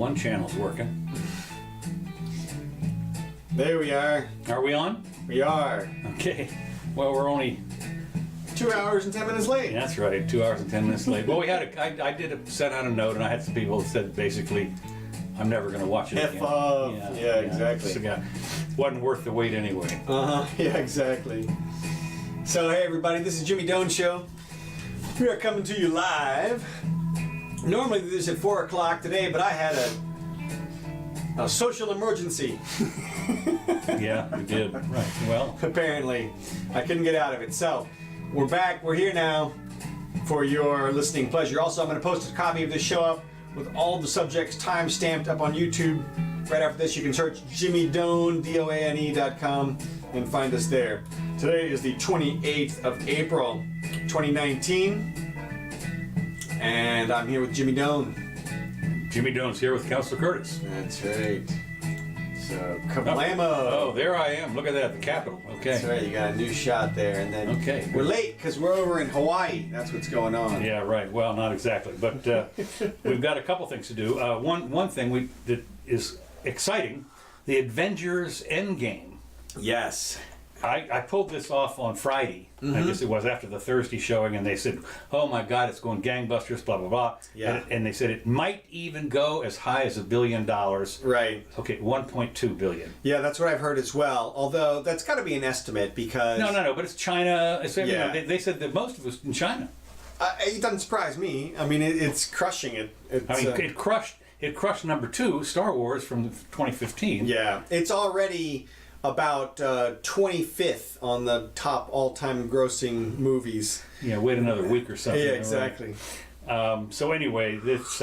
one channel's working. There we are. Are we on? We are. Okay. Well, we're only 2 hours and 10 minutes late. That's right, 2 hours and 10 minutes late. Well, I did send out a note, and I had some people that said basically, I'm never going to watch it F again. off. Yeah, exactly. So, wasn't worth the wait anyway. Yeah, exactly. So, hey everybody, this is Jimmy Doane Show. We are coming to you live. Normally this is at 4 o'clock today, but I had a social emergency. Yeah, we did. Right. Well, Apparently, I couldn't get out of it. So, we're back. We're here now for your listening pleasure. Also, I'm going to post a copy of this show up with all the subjects time-stamped up on YouTube. Right after this, you can search Jimmy Doane, DOANE.com, and find us there. Today is the 28th of April, 2019, and I'm here with Jimmy Doane. Jimmy Doane's here with Counselor Curtis. That's right. So, kablamo! Oh, there I am. Look at that, the Capitol. Okay. That's right, you got a new shot there. And then Okay. we're late because we're over in Hawaii. That's what's going on. Yeah, right. Well, not exactly, but we've got a couple things to do. One thing that is exciting: the Avengers Endgame. Yes. I pulled this off on Friday. I guess it was after the Thursday showing, and they said, "Oh my God, it's going gangbusters!" Blah blah blah. Yeah. And they said it might even go as high as $1 billion. Right. Okay, 1.2 billion. Yeah, that's what I've heard as well. Although that's got to be an estimate because No. But it's China. It's, Yeah. you know, they said that most of it was in China. It doesn't surprise me. I mean, it's crushing it. It's, I mean, it crushed number 2, Star Wars, from 2015. yeah, it's already about 25th on the top all-time grossing movies. Yeah, wait another week or something. Yeah, exactly. So anyway, this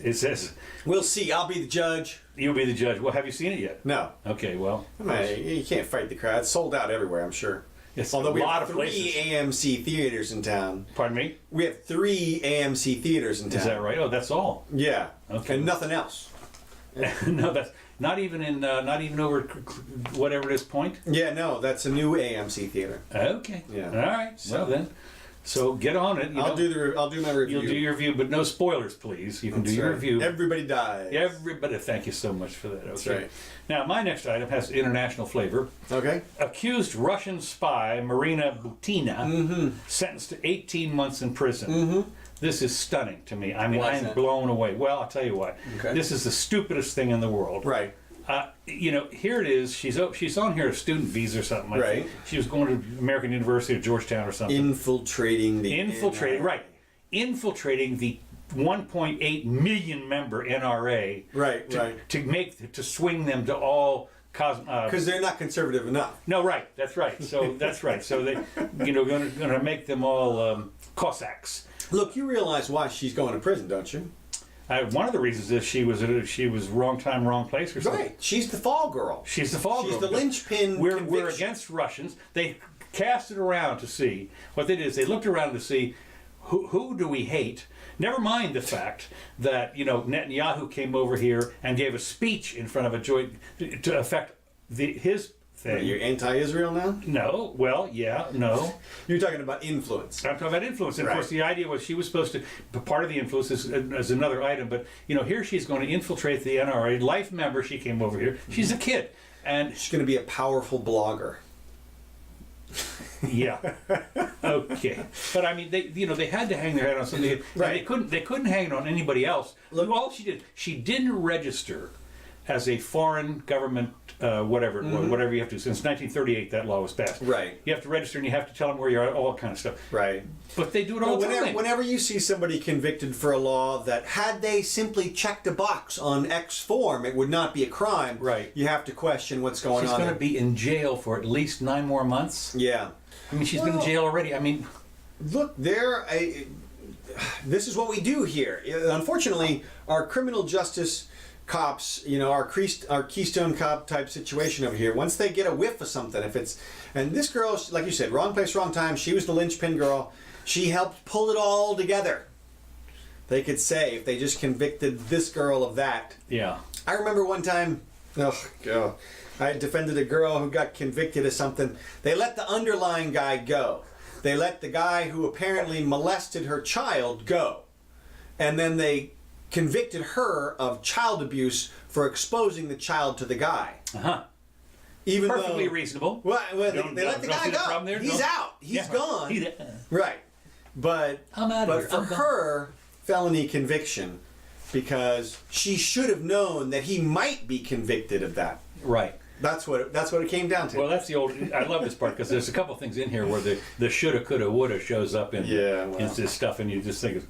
it says We'll see. I'll be the judge. you'll be the judge. Well, have you seen it yet? No. Okay, well, I mean, you can't fight the crowd. It's sold out everywhere, I'm sure. it's Although a we lot have of 3 places. AMC theaters in town. Pardon me? We have 3 AMC theaters in town. Is that right? Oh, that's all. Yeah. Okay. And nothing else. No, that's not even over whatever this point. Yeah, no, that's a new AMC theater. Okay. Yeah. All right. Well then, so get on it. I'll do my review. You'll do your review, but no spoilers, please. You can That's do your right. review. Everybody dies. Everybody, thank you so much for that. Okay. That's right. Now, my next item has international flavor. Okay. Accused Russian spy Marina Butina sentenced to 18 months in prison. This is stunning to me. I mean, Why is I'm that? blown away. Well, I'll tell you why. Okay. This is the stupidest thing in the world. Right. Here it is. She's on here a student visa or something like Right. that. She was going to American University of Georgetown or something. Infiltrating the Infiltrating, NRA. right. Infiltrating the 1.8 million member NRA. Right, right. To swing them to all Because they're not conservative enough. no, right. That's right. So that's right. So they, going to make them all Cossacks. Look, you realize why she's going to prison, don't you? One of the reasons is she was wrong time, wrong place or something. Right. She's the fall girl. She's the fall girl. She's the linchpin. We're conviction. against Russians. They cast it around to see what they did. Is they looked around to see who do we hate. Never mind the fact that Netanyahu came over here and gave a speech in front of a joint to affect his thing. You're anti-Israel now? No. Well, yeah. No. You're talking about influence. I'm talking about influence. And of course, the idea was she was supposed to. Part of the influence is another item. But here she's going to infiltrate the NRA. Life member. She came over here. She's a kid, and She's going to be a powerful blogger. yeah. Okay. But I mean, they had to hang their head on something. Right. They couldn't hang it on anybody else. Look, all she didn't register as a foreign government, whatever you have to. Since 1938, that law was passed. Right. You have to register and you have to tell them where you are, all that kind of stuff. Right. But they do it all the time. Whenever you see somebody convicted for a law that had they simply checked a box on X form, it would not be a crime. Right. You have to question what's going She's on. going to be in jail for at least 9 more months. Yeah. I mean, she's been in jail already. I mean, Look, this is what we do here. Unfortunately, our criminal justice cops, our Keystone Cop type situation over here, once they get a whiff of something, and this girl, like you said, wrong place, wrong time, she was the linchpin girl, she helped pull it all together. They could say, if they just convicted this girl of that. yeah. I remember one time, I defended a girl who got convicted of something. They let the underlying guy go. They let the guy who apparently molested her child go. And then they convicted her of child abuse for exposing the child to the guy. Even Perfectly though, reasonable. Well, they let the guy go. He's out. He's gone. Right. But for her, felony conviction, because she should have known that he might be convicted of that. Right. That's what it came down to. Well, that's the old. I love this part because there's a couple things in here where the shoulda, coulda, woulda shows up in this stuff, and you just think,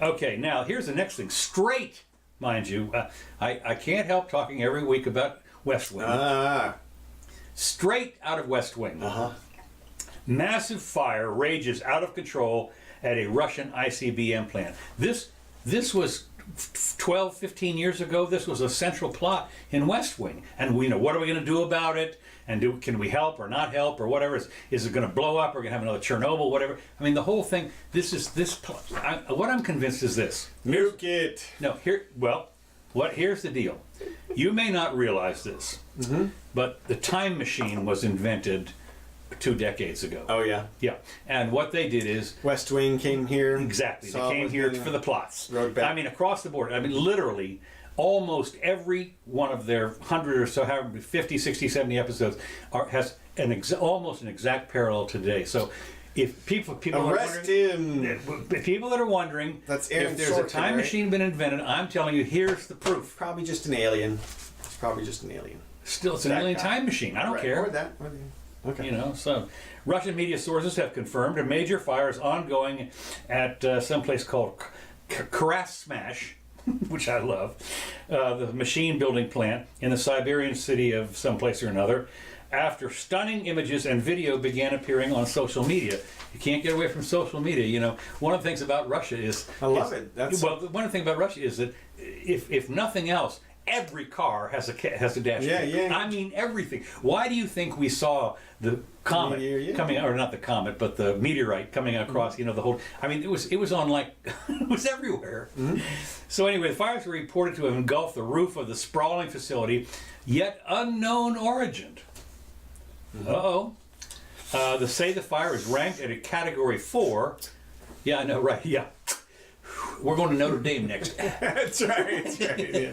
okay, now here's the next thing. Straight, mind you, I can't help talking every week about West Wing. Straight out of West Wing. Massive fire rages out of control at a Russian ICBM plant. This was 12, 15 years ago. This was a central plot in West Wing. And we know, what are we going to do about it? And can we help or not help or whatever? Is it going to blow up? Or going to have another Chernobyl, whatever? I mean, the whole thing, what I'm convinced is this. Nuke it. No, here's the deal. You may not realize this, but the time machine was invented 2 decades ago. Oh, yeah? Yeah. And what they did is... West Wing came here. Exactly. They came here for the plots. I mean, across the board. I mean, literally, almost every one of their 100 or so, however, 50, 60, 70 episodes has almost an exact parallel today. So... If people arrest him. If people that are wondering if there's a time machine been invented, I'm telling you, here's the proof. Probably just an alien. It's probably just an alien. Still, it's an alien time machine. I don't care. Or that. Okay. You know, so Russian media sources have confirmed a major fire is ongoing at some place called Krasmash, which I love, the machine building plant in the Siberian city of some place or another. After stunning images and video began appearing on social media. You can't get away from social media. You know, one of the things about Russia is... I love it. One of the things about Russia is that if nothing else, every car has a dash cam. Yeah. I mean, everything. Why do you think we saw the comet coming, or not the comet, but the meteorite coming across, you know, the whole... I mean, it was on like... it was everywhere. So anyway, the fires were reported to have engulfed the roof of the sprawling facility, yet unknown origin. They say the fire is ranked at a category 4. Yeah, I know, right? Yeah, we're going to Notre Dame next. That's right. Yeah.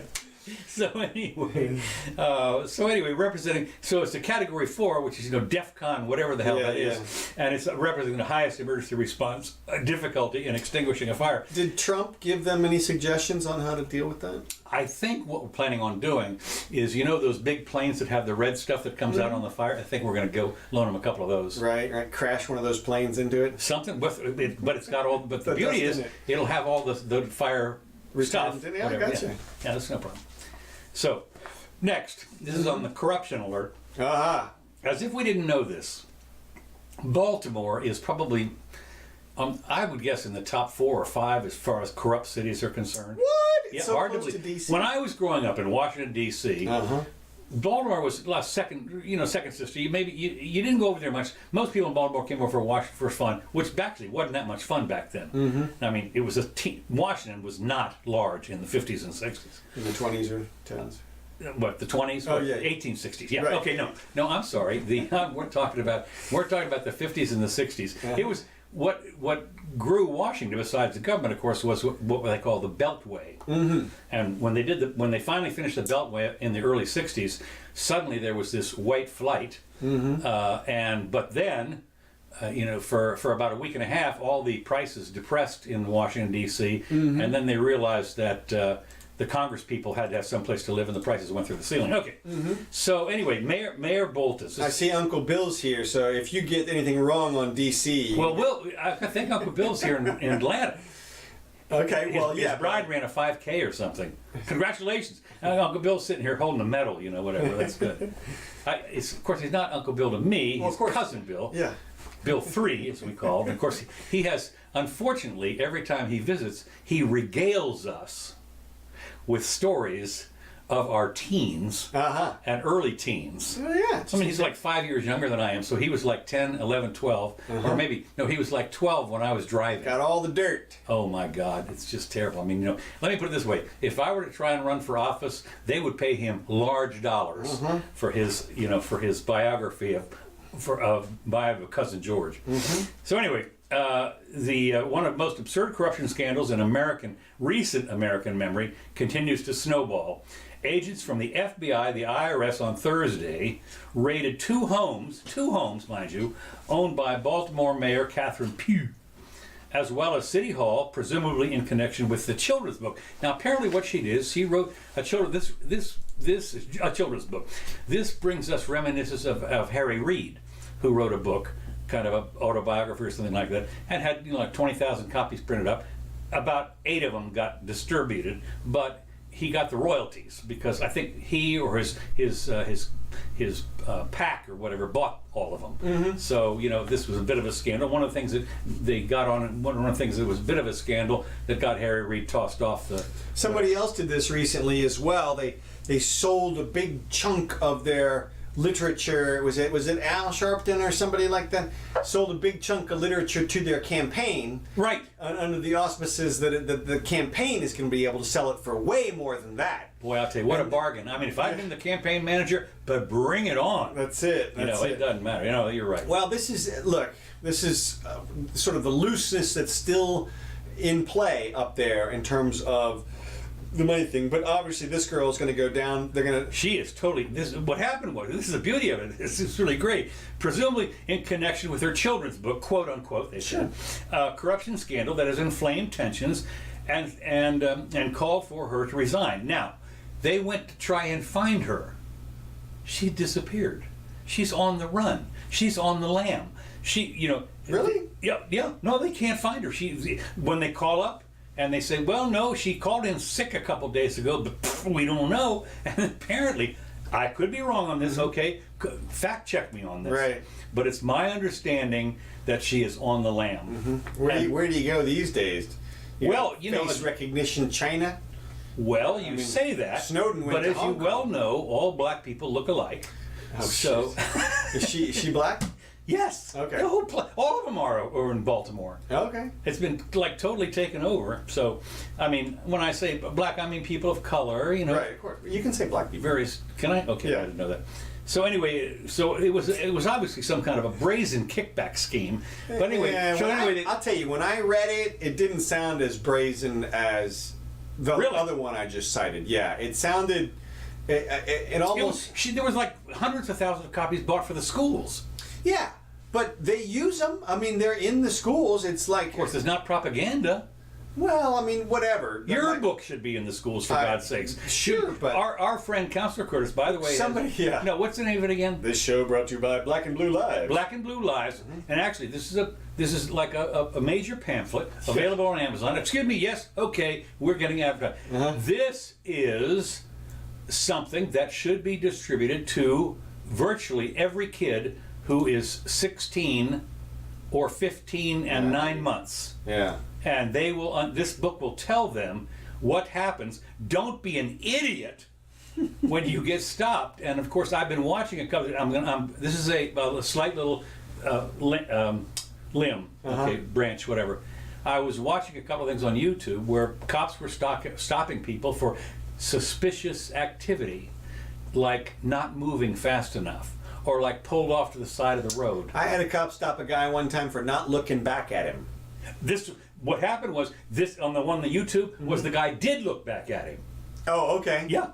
So anyway, representing. So it's a category 4, which is DEFCON, whatever the hell that is, and it's representing the highest emergency response difficulty in extinguishing a fire. Did Trump give them any suggestions on how to deal with that? I think what we're planning on doing is, those big planes that have the red stuff that comes out on the fire. I think we're going to go loan them a couple of those. Right. Crash one of those planes into it. Something with it, but it's got all. But the beauty is, it'll have all the fire stuff. Yeah, I gotcha. Yeah, that's no problem. So, next, this is on the corruption alert. As if we didn't know this, Baltimore is probably, I would guess, in the top 4 or 5 as far as corrupt cities are concerned. What? Yeah, it's so hard close to to believe. DC. When I was growing up in Washington, D.C., Baltimore was second sister. You didn't go over there much. Most people in Baltimore came over for fun, which actually wasn't that much fun back then. I mean, it was Washington was not large in the 50s and 60s. In the 20s or 10s. What, the 20s? Oh, yeah. 1860s. Yeah. Right. Okay. No. I'm sorry. We're talking about the 50s and the 60s. It was what grew Washington, besides the government, of course, was what they call the Beltway. And when they finally finished the Beltway in the early 60s, suddenly there was this white flight. But then, for about a week and a half, all the prices depressed in Washington D.C. And then they realized that the Congress people had to have some place to live, and the prices went through the ceiling. Okay. So anyway, Mayor Boltus. I see Uncle Bill's here, so if you get anything wrong on D.C. Well, I think Uncle Bill's here in Atlanta. Okay, His bride ran a 5K or something. Congratulations. Uncle Bill's sitting here holding a medal, whatever. That's good. Of course, he's not Uncle Bill to me. He's cousin Bill. Yeah. Bill 3, as we call him. Of course, he has, unfortunately, every time he visits, he regales us with stories of our teens and early teens. Oh, yeah. I mean, he's like 5 years younger than I am, so he was like 10, 11, 12, or maybe, no, he was like 12 when I was driving. Got all the dirt. Oh my God, it's just terrible. I mean, let me put it this way. If I were to try and run for office, they would pay him large dollars for his, for his biography of by cousin George. So anyway, the one of the most absurd corruption scandals in recent American memory continues to snowball. Agents from the FBI, the IRS on Thursday raided two homes, mind you, owned by Baltimore Mayor Catherine Pugh, as well as City Hall, presumably in connection with the children's book. Now, apparently, what she did is she wrote a children's book. This brings us reminiscences of Harry Reid, who wrote a book, kind of an autobiography or something like that, and had like 20,000 copies printed up. About 8 of them got distributed, but he got the royalties because I think he or his pack or whatever bought all of them. So this was a bit of a scandal. One of the things that they got on, one of the things that was a bit of a scandal that got Harry Reid tossed off the. Somebody else did this recently as well. They sold a big chunk of their literature. Was it Al Sharpton or somebody like that? Sold a big chunk of literature to their campaign. Right. Under the auspices that the campaign is going to be able to sell it for way more than that. Boy, I'll tell you, what a bargain. I mean, if I'd been the campaign manager, but bring it on. That's it. It doesn't matter. You're right. Well, this is sort of the looseness that's still in play up there in terms of the money thing, but obviously this girl is going to go down. She is totally. What happened was, this is the beauty of it. This is really great. Presumably in connection with her children's book, quote unquote, they said, corruption scandal that has inflamed tensions, and called for her to resign. Now, they went to try and find her. She disappeared. She's on the run. She's on the lam. Really? Yeah. No, they can't find her. When they call up. And they say, well, no, she called in sick a couple days ago, but we don't know. And apparently, I could be wrong on this, okay? Fact check me on this. Right. But it's my understanding that she is on the lam. Where do you go these days? Face recognition China? Well, you say that. Snowden went to Hong Kong. But as you well know, all black people look alike. Oh, so is she black? Yes. Okay. All of them are in Baltimore. Okay. It's been like totally taken over. So, I mean, when I say black, I mean people of color. Right. Of course. You can say black people. Can I? Okay. Yeah. I didn't know that. So anyway, it was obviously some kind of a brazen kickback scheme. But anyway, I'll tell you, when I read it, it didn't sound as brazen as the other one I just cited. Yeah, it sounded. It almost. There was like hundreds of thousands of copies bought for the schools. Yeah, but they use them. I mean, they're in the schools. It's like... Of course, it's not propaganda. Well, I mean, whatever. Your book should be in the schools, for God's sakes. Sure, but... Our friend, Counselor Curtis, by the way... No, what's the name of it again? This show brought to you by Black and Blue Lives. Black and Blue Lives. Mm-hmm. And actually, this is like a major pamphlet available on Amazon. Excuse me, yes, okay, we're getting advertised. This is something that should be distributed to virtually every kid who is 16 or 15 and 9 months. Yeah. And they will. This book will tell them what happens. Don't be an idiot when you get stopped. And of course, I've been watching a couple. This is a slight little limb, branch, whatever. I was watching a couple of things on YouTube where cops were stopping people for suspicious activity, like not moving fast enough. Or like pulled off to the side of the road. I had a cop stop a guy one time for not looking back at him. What happened was this on the one on the YouTube was the guy did look back at him. Oh, okay. Yeah,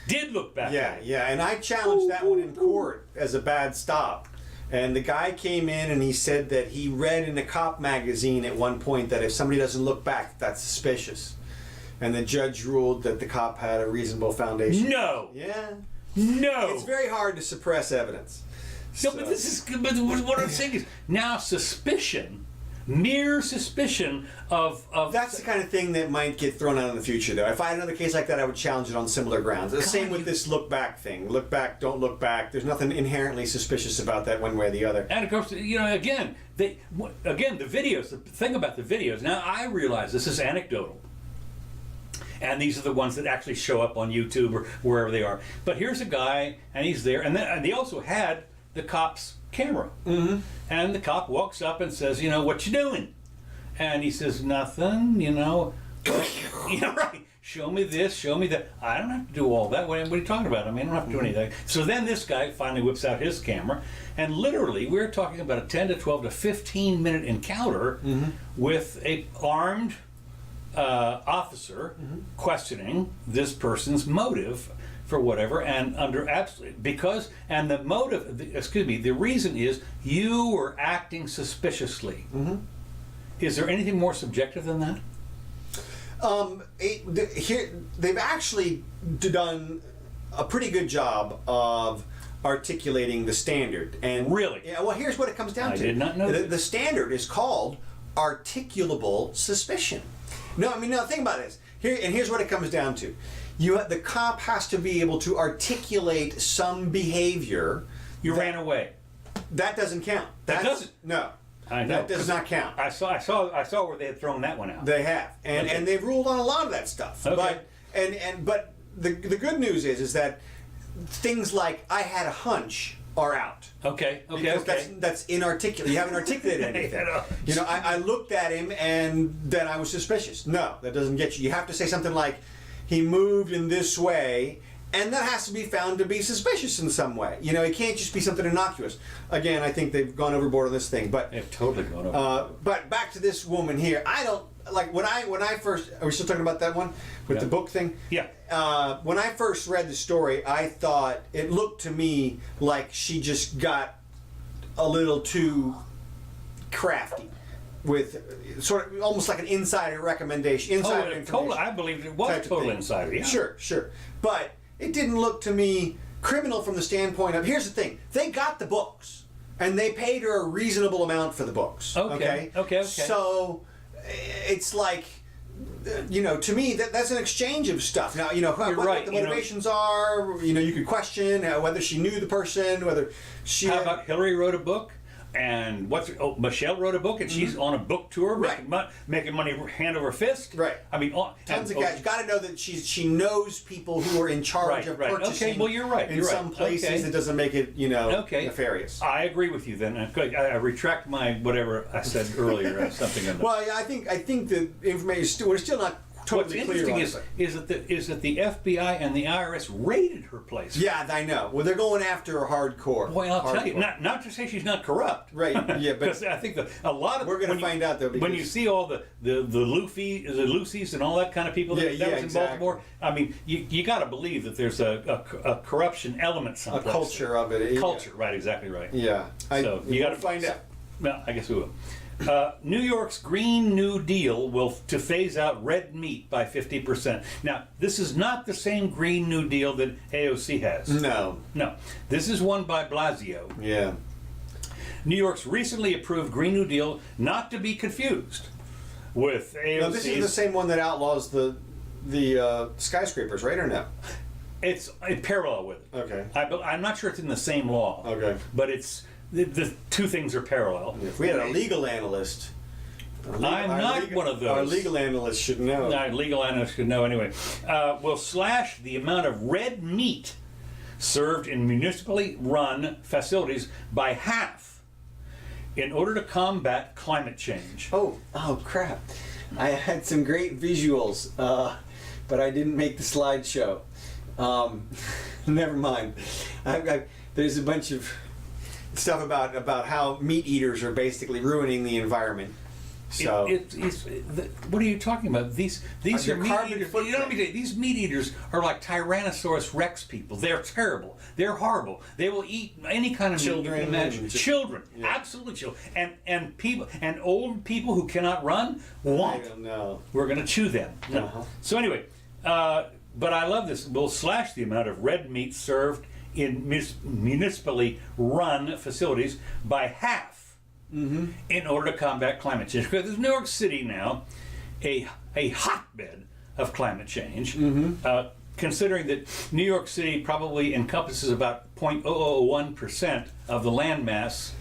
did look back. at him. Yeah, and I challenged that one in court as a bad stop. And the guy came in and he said that he read in a cop magazine at one point that if somebody doesn't look back, that's suspicious. And the judge ruled that the cop had a reasonable foundation. No. Yeah. No. It's very hard to suppress evidence. No, but what I'm saying is now mere suspicion of that's the kind of thing that might get thrown out in the future, though. If I had another case like that, I would challenge it on similar grounds. The same with this look back thing. Look back, don't look back. There's nothing inherently suspicious about that one way or the other. And of course, again, the videos. The thing about the videos. Now I realize this is anecdotal. And these are the ones that actually show up on YouTube or wherever they are. But here's a guy, and he's there, and they also had the cop's camera. Mm-hmm. And the cop walks up and says, what you doing? And he says, nothing, Right. show me this, show me that. I don't have to do all that. What are you talking about? I mean, I don't have to do anything. So then this guy finally whips out his camera, and literally we're talking about a 10 to 12 to 15 minute encounter with a armed officer questioning this person's motive for whatever, and under absolutely because and the motive, the reason is you were acting suspiciously. Is there anything more subjective than that? Here they've actually done a pretty good job of articulating the standard. And really, yeah. Well, here's what it comes down to. I did not know the standard is called articulable suspicion. No, I mean, no. Think about this. Here's what it comes down to. The cop has to be able to articulate some behavior. You ran away. That doesn't count. That doesn't. No. I know. That does not count. I saw where they had thrown that one out. They have, and they've ruled on a lot of that stuff. Okay. But the good news is that things like "I had a hunch" are out. Okay. Because that's inarticulate. You haven't articulated anything. You know, I looked at him and then I was suspicious. No, that doesn't get you. You have to say something like, "He moved in this way," and that has to be found to be suspicious in some way. You know, it can't just be something innocuous. Again, I think they've gone overboard on this thing. But they've totally gone overboard. But back to this woman here. I don't like when I first. Are we still talking about that one with the book thing? Yeah. When I first read the story, I thought it looked to me like she just got a little too crafty with sort of almost like an insider recommendation. Insider information. Totally, I believe it was total insider. Yeah. Sure. But it didn't look to me criminal from the standpoint of, here's the thing, they got the books and they paid her a reasonable amount for the books. Okay. So it's like, you know, to me that's an exchange of stuff. Now, you know, what the motivations are. You know, you could question whether she knew the person, whether she. How about Hillary wrote a book? And Michelle wrote a book, and she's on a book tour, making money hand over fist. Right. I mean, tons of guys. You got to know that she knows people who are in charge of purchasing. Okay, well, you're right. In some places, that doesn't make it, nefarious. I agree with you. Then I retract my whatever I said earlier. Something. Well, I think the information is we're still not totally What's clear. interesting is that the FBI and the IRS raided her place. Yeah, I know. Well, they're going after her hardcore. Boy, I'll tell you, not to say she's not corrupt. Right. Yeah, but because I think a lot of we're going to find out though. When you see all the Lucy's and all that kind of people that was in Baltimore, I mean, you got to believe that there's a corruption element someplace. A culture of it. Culture, right? Exactly right. Yeah. So you got to find out. Well, I guess we will. New York's Green New Deal will to phase out red meat by 50%. Now, this is not the same Green New Deal that AOC has. No. This is one by Blasio. Yeah. New York's recently approved Green New Deal, not to be confused with AOC. No, this is the same one that outlaws the skyscrapers, right, or no? It's in parallel with it. Okay. I'm not sure it's in the same law. Okay. But it's the two things are parallel. If we had a legal analyst, I'm not one of those. Our legal analyst should know. Our legal analyst should know anyway. Will slash the amount of red meat served in municipally run facilities by half in order to combat climate change. Oh crap. I had some great visuals, but I didn't make the slideshow. Never mind. There's a bunch of stuff about how meat eaters are basically ruining the environment. So what are you talking about? These are meat eaters. You know, these meat eaters are like Tyrannosaurus Rex people. They're terrible. They're horrible. They will eat any kind of children meat you can imagine. Children, absolutely children, and people and old people who cannot run won't. I don't know. We're going to chew them. Uh-huh. So anyway, but I love this. We'll slash the amount of red meat served in municipally run facilities by half in order to combat climate change. Because there's New York City now, a hotbed of climate change, considering that New York City probably encompasses about 0.001% of the landmass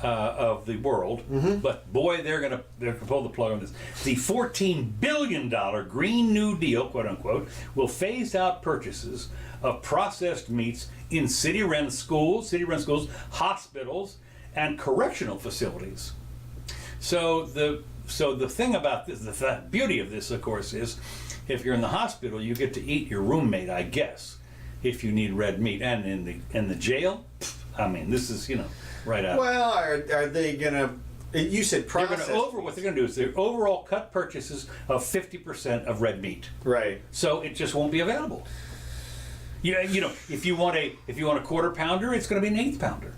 of the world. But boy, they're gonna pull the plug on this. The $14 billion Green New Deal, quote unquote, will phase out purchases of processed meats in city-run schools, hospitals, and correctional facilities. So the thing about this, the beauty of this, of course, is if you're in the hospital, you get to eat your roommate, I guess, if you need red meat. And in the jail, I mean, this is, right out. Well, are they gonna? You said They're process. what they're going to do is their overall cut purchases of 50% of red meat. Right. So it just won't be available. If you want a quarter pounder, it's going to be an eighth pounder.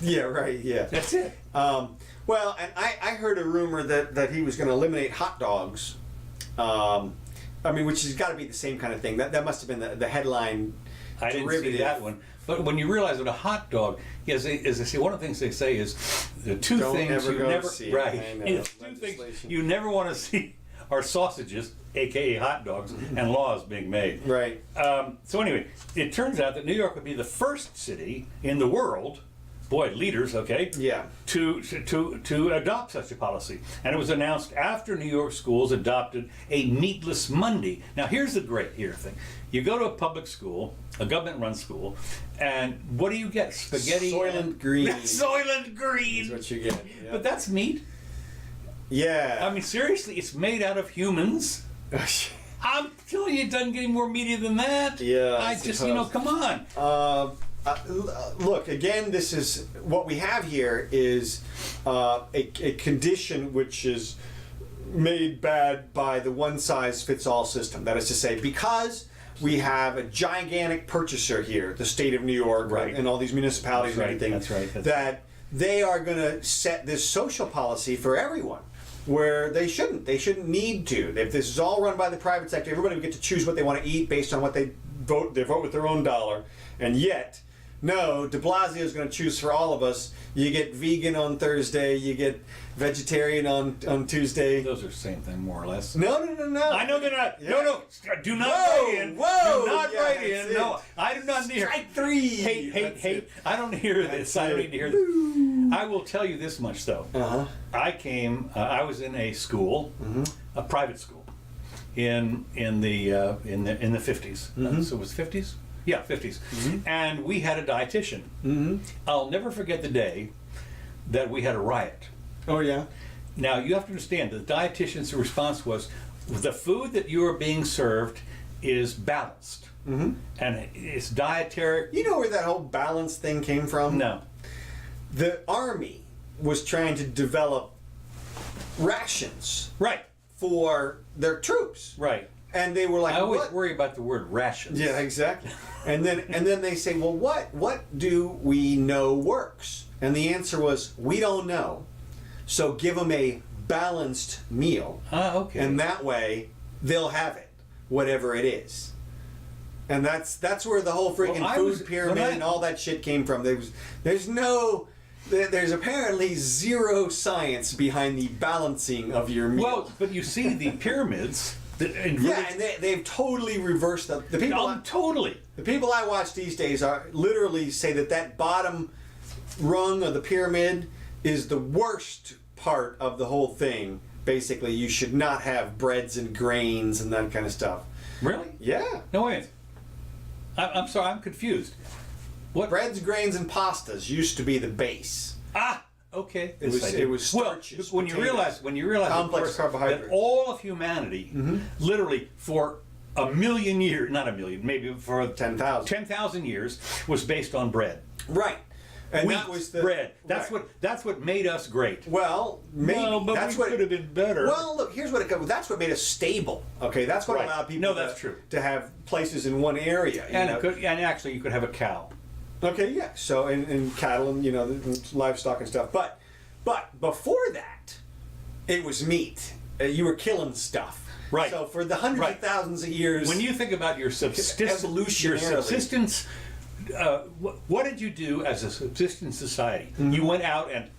Yeah. Right. Yeah. That's it. Well, and I heard a rumor that he was going to eliminate hot dogs. Which has got to be the same kind of thing. That must have been the headline. I didn't derivative. see that one. But when you realize that a hot dog, as they say, one of the things they say is the two Don't things ever you go never see. right. I know. The two things you never want to see are sausages, aka hot dogs, and laws being made. Right. So anyway, it turns out that New York would be the first city in the world, boy, leaders, okay, Yeah. to adopt such a policy. And it was announced after New York schools adopted a meatless Monday. Now here's the great thing. You go to a public school, a government-run school, and what do you get? Spaghetti. Soylent Green. Soylent Green. That's what you get. Yeah. But that's meat. Yeah. I mean, seriously, it's made out of humans. I'm telling you, it doesn't get any more meaty than that. Yeah, I just, come on. Look, again, this is what we have here is a condition which is made bad by the one-size-fits-all system. That is to say, because we have a gigantic purchaser here, the state of New York, Right. and all these municipalities That's right, and everything, that's right, that they are going to set this social policy for everyone. Where they shouldn't need to. If this is all run by the private sector, everybody would get to choose what they want to eat based on what they vote with their own dollar. And yet, no, de Blasio is going to choose for all of us. You get vegan on Thursday, you get vegetarian on Tuesday. Those are the same thing, more or less. No. I know they're not. Yeah. No. Do not Whoa, write in. whoa, Do not yeah, write that's in. it. No, I do not hear. Strike three. Hate. I don't hear this. I don't need to hear this. I will tell you this much though. Uh-huh. I was in a school, a private school, in the 50s. So it was 50s. Yeah, 50s. And we had a dietitian. I'll never forget the day that we had a riot. Oh yeah. Now you have to understand that the dietitian's response was, the food that you are being served is balanced, and it's dietary. You know where that whole balance thing came from? No. The Army was trying to develop rations Right. for their troops. Right. And they were like, I always what? worry about the word rations. Yeah, exactly. and then they say, well, what do we know works? And the answer was, we don't know. So give them a balanced meal. Ah, okay. And that way they'll have it, whatever it is. And that's where the whole freaking food pyramid and all that shit came from. There's apparently zero science behind the balancing of your meal. Well, but you see the pyramids. Yeah, and they've totally reversed the people. Totally. The people I watch these days are literally say that bottom rung of the pyramid is the worst part of the whole thing. Basically, you should not have breads and grains and that kind of stuff. Really? Yeah. No, wait. I'm sorry, I'm confused. What? Breads, grains, and pastas used to be the base. Ah, okay. It was starches, when you realize complex of course, carbohydrates. that all of humanity, literally for a million years, not a million, maybe for 10,000 years, was based on bread. Right. And Wheat, that was the bread. That's right. that's what made us great. Well, maybe No, but that's we what could have been better. Well, look, here's what that's what made us stable. Okay, that's what Right. allowed people No, that's true. to have places in one area. And actually, you could have a cow. Okay, yeah. So and cattle and the livestock and stuff. But before that, it was meat. You were killing stuff. Right. So for the hundreds of thousands of years, When you think about your subsistence, what did you do as a subsistence society? You went out and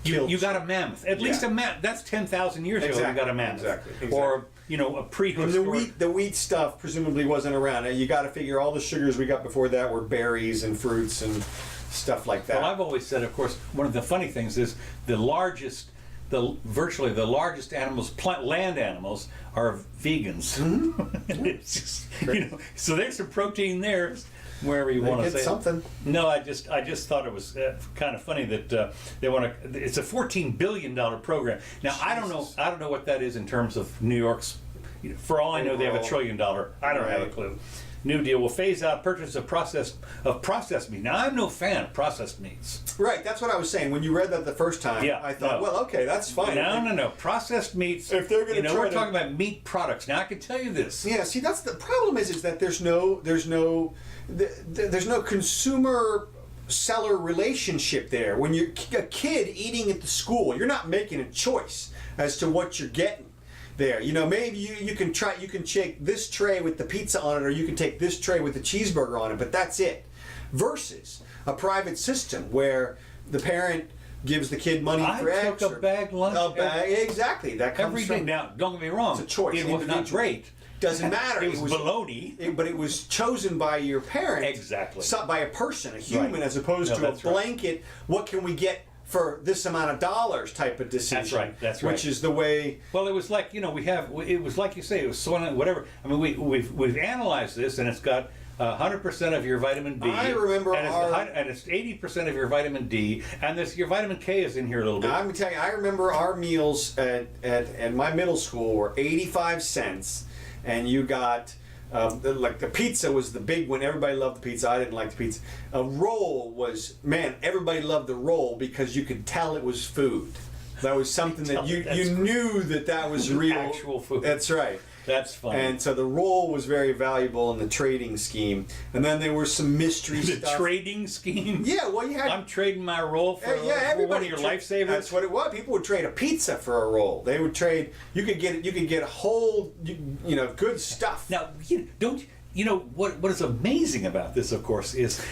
you got a mammoth. At least a mammoth. That's 10,000 years ago. You got a mammoth. Exactly. Or a prehistoric. And the wheat stuff presumably wasn't around. You got to figure all the sugars we got before that were berries and fruits and stuff like that. Well, I've always said, of course, one of the funny things is virtually the largest animals, land animals, are vegans. It's just, so there's some protein there, wherever you want to say something. it. No, I just thought it was kind of funny that they want to. It's a $14 billion program. Now I don't know what that is in terms of New York's For all I know, they have $1 trillion. I don't have a Right. clue. New Deal will phase out purchase of processed meat. Now, I'm no fan of processed meats. Right, that's what I was saying. When you read that the first time, Yeah, I thought, no. well, okay, that's fine. No. Processed meats. If they're gonna try we're to- talking about meat products. Now, I can tell you this. Yeah, see, that's the problem is that there's no consumer seller relationship there. When you're a kid eating at the school, you're not making a choice as to what you're getting there. Maybe you can take this tray with the pizza on it, or you can take this tray with the cheeseburger on it, but that's it. Versus a private system where the parent gives the kid money for I X. took a bag lunch Exactly. That comes every day. from, Now, don't get me wrong. It's a choice, It was not individual. great. Doesn't matter. It was baloney. But it was chosen by your parent. Exactly. By a person, a human, Right. as opposed No, to a that's right. blanket, what can we get for this amount of dollars type of decision. That's right, that's right. Which is the way. Well, it was like, it was like you say, it was whatever. I mean, we've analyzed this, and it's got 100% of your vitamin B. I remember and it's 80% of your vitamin D, and your vitamin K is in here a little bit. I'm gonna tell you, I remember our meals at my middle school were 85 cents, and you got like the pizza was the big one. Everybody loved the pizza. I didn't like the pizza. A roll was, man, everybody loved the roll because you could tell it was food. That was something that you knew that was real actual food. That's right. That's fun. And so the roll was very valuable in the trading scheme. And then there were some mystery the stuff. trading scheme. Yeah, well, you had. I'm trading my roll for, Yeah, for one everybody of your tra- lifesavers. That's what it was. People would trade a pizza for a roll. They would trade. You could get a whole, good stuff. Now, what is amazing about this, of course, is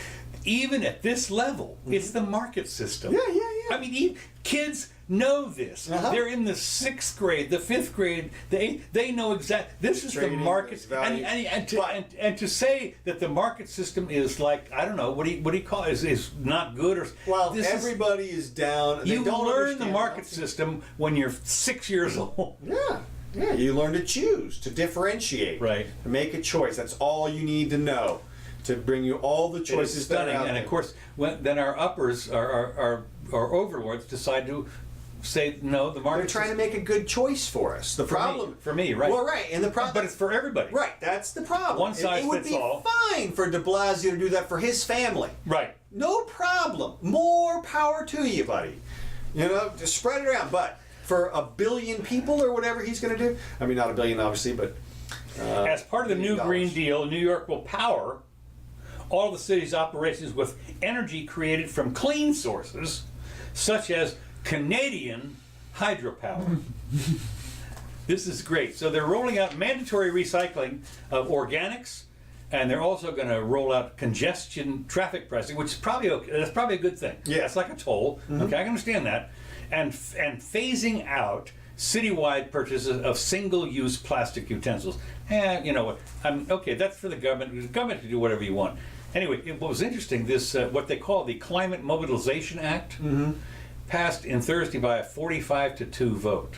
even at this level, it's the market system. Yeah. I mean, kids know this. Uh-huh. They're in the 6th grade, the 5th grade, they know exactly. This is Trading, the market. there's value. And to say that the market system is like, I don't know, what do you call it, is not good or. Well, this everybody is down. They You don't learn the understand market nothing. system when you're 6 years old. Yeah, you learn to choose, to differentiate, Right. to make a choice. That's all you need to know to bring you all the It's choices that are stunning, out and there. of course, then our uppers, our overlords, decide to say no. The market. They're trying to make a good choice for us. The problem for me, right? Well, right, and the problem. But it's for everybody. Right, that's the problem. One size it would fits be all. fine for De Blasio to do that for his family. Right. No problem. More power to you, buddy. Just spread it around. But for 1 billion people or whatever he's going to do, I mean, not 1 billion, obviously, but. As part of the new $1 billion. Green Deal, New York will power all the city's operations with energy created from clean sources, such as Canadian hydropower. This is great. So they're rolling out mandatory recycling of organics, and they're also going to roll out congestion traffic pricing, which is probably okay. That's probably a good thing. Yeah. It's like a toll. Okay, I can understand that. And phasing out citywide purchases of single-use plastic utensils. You know what? Okay, that's for the government. The government can do whatever you want. Anyway, what was interesting, this what they call the Climate Mobilization Act passed in Thursday by a 45-2 vote.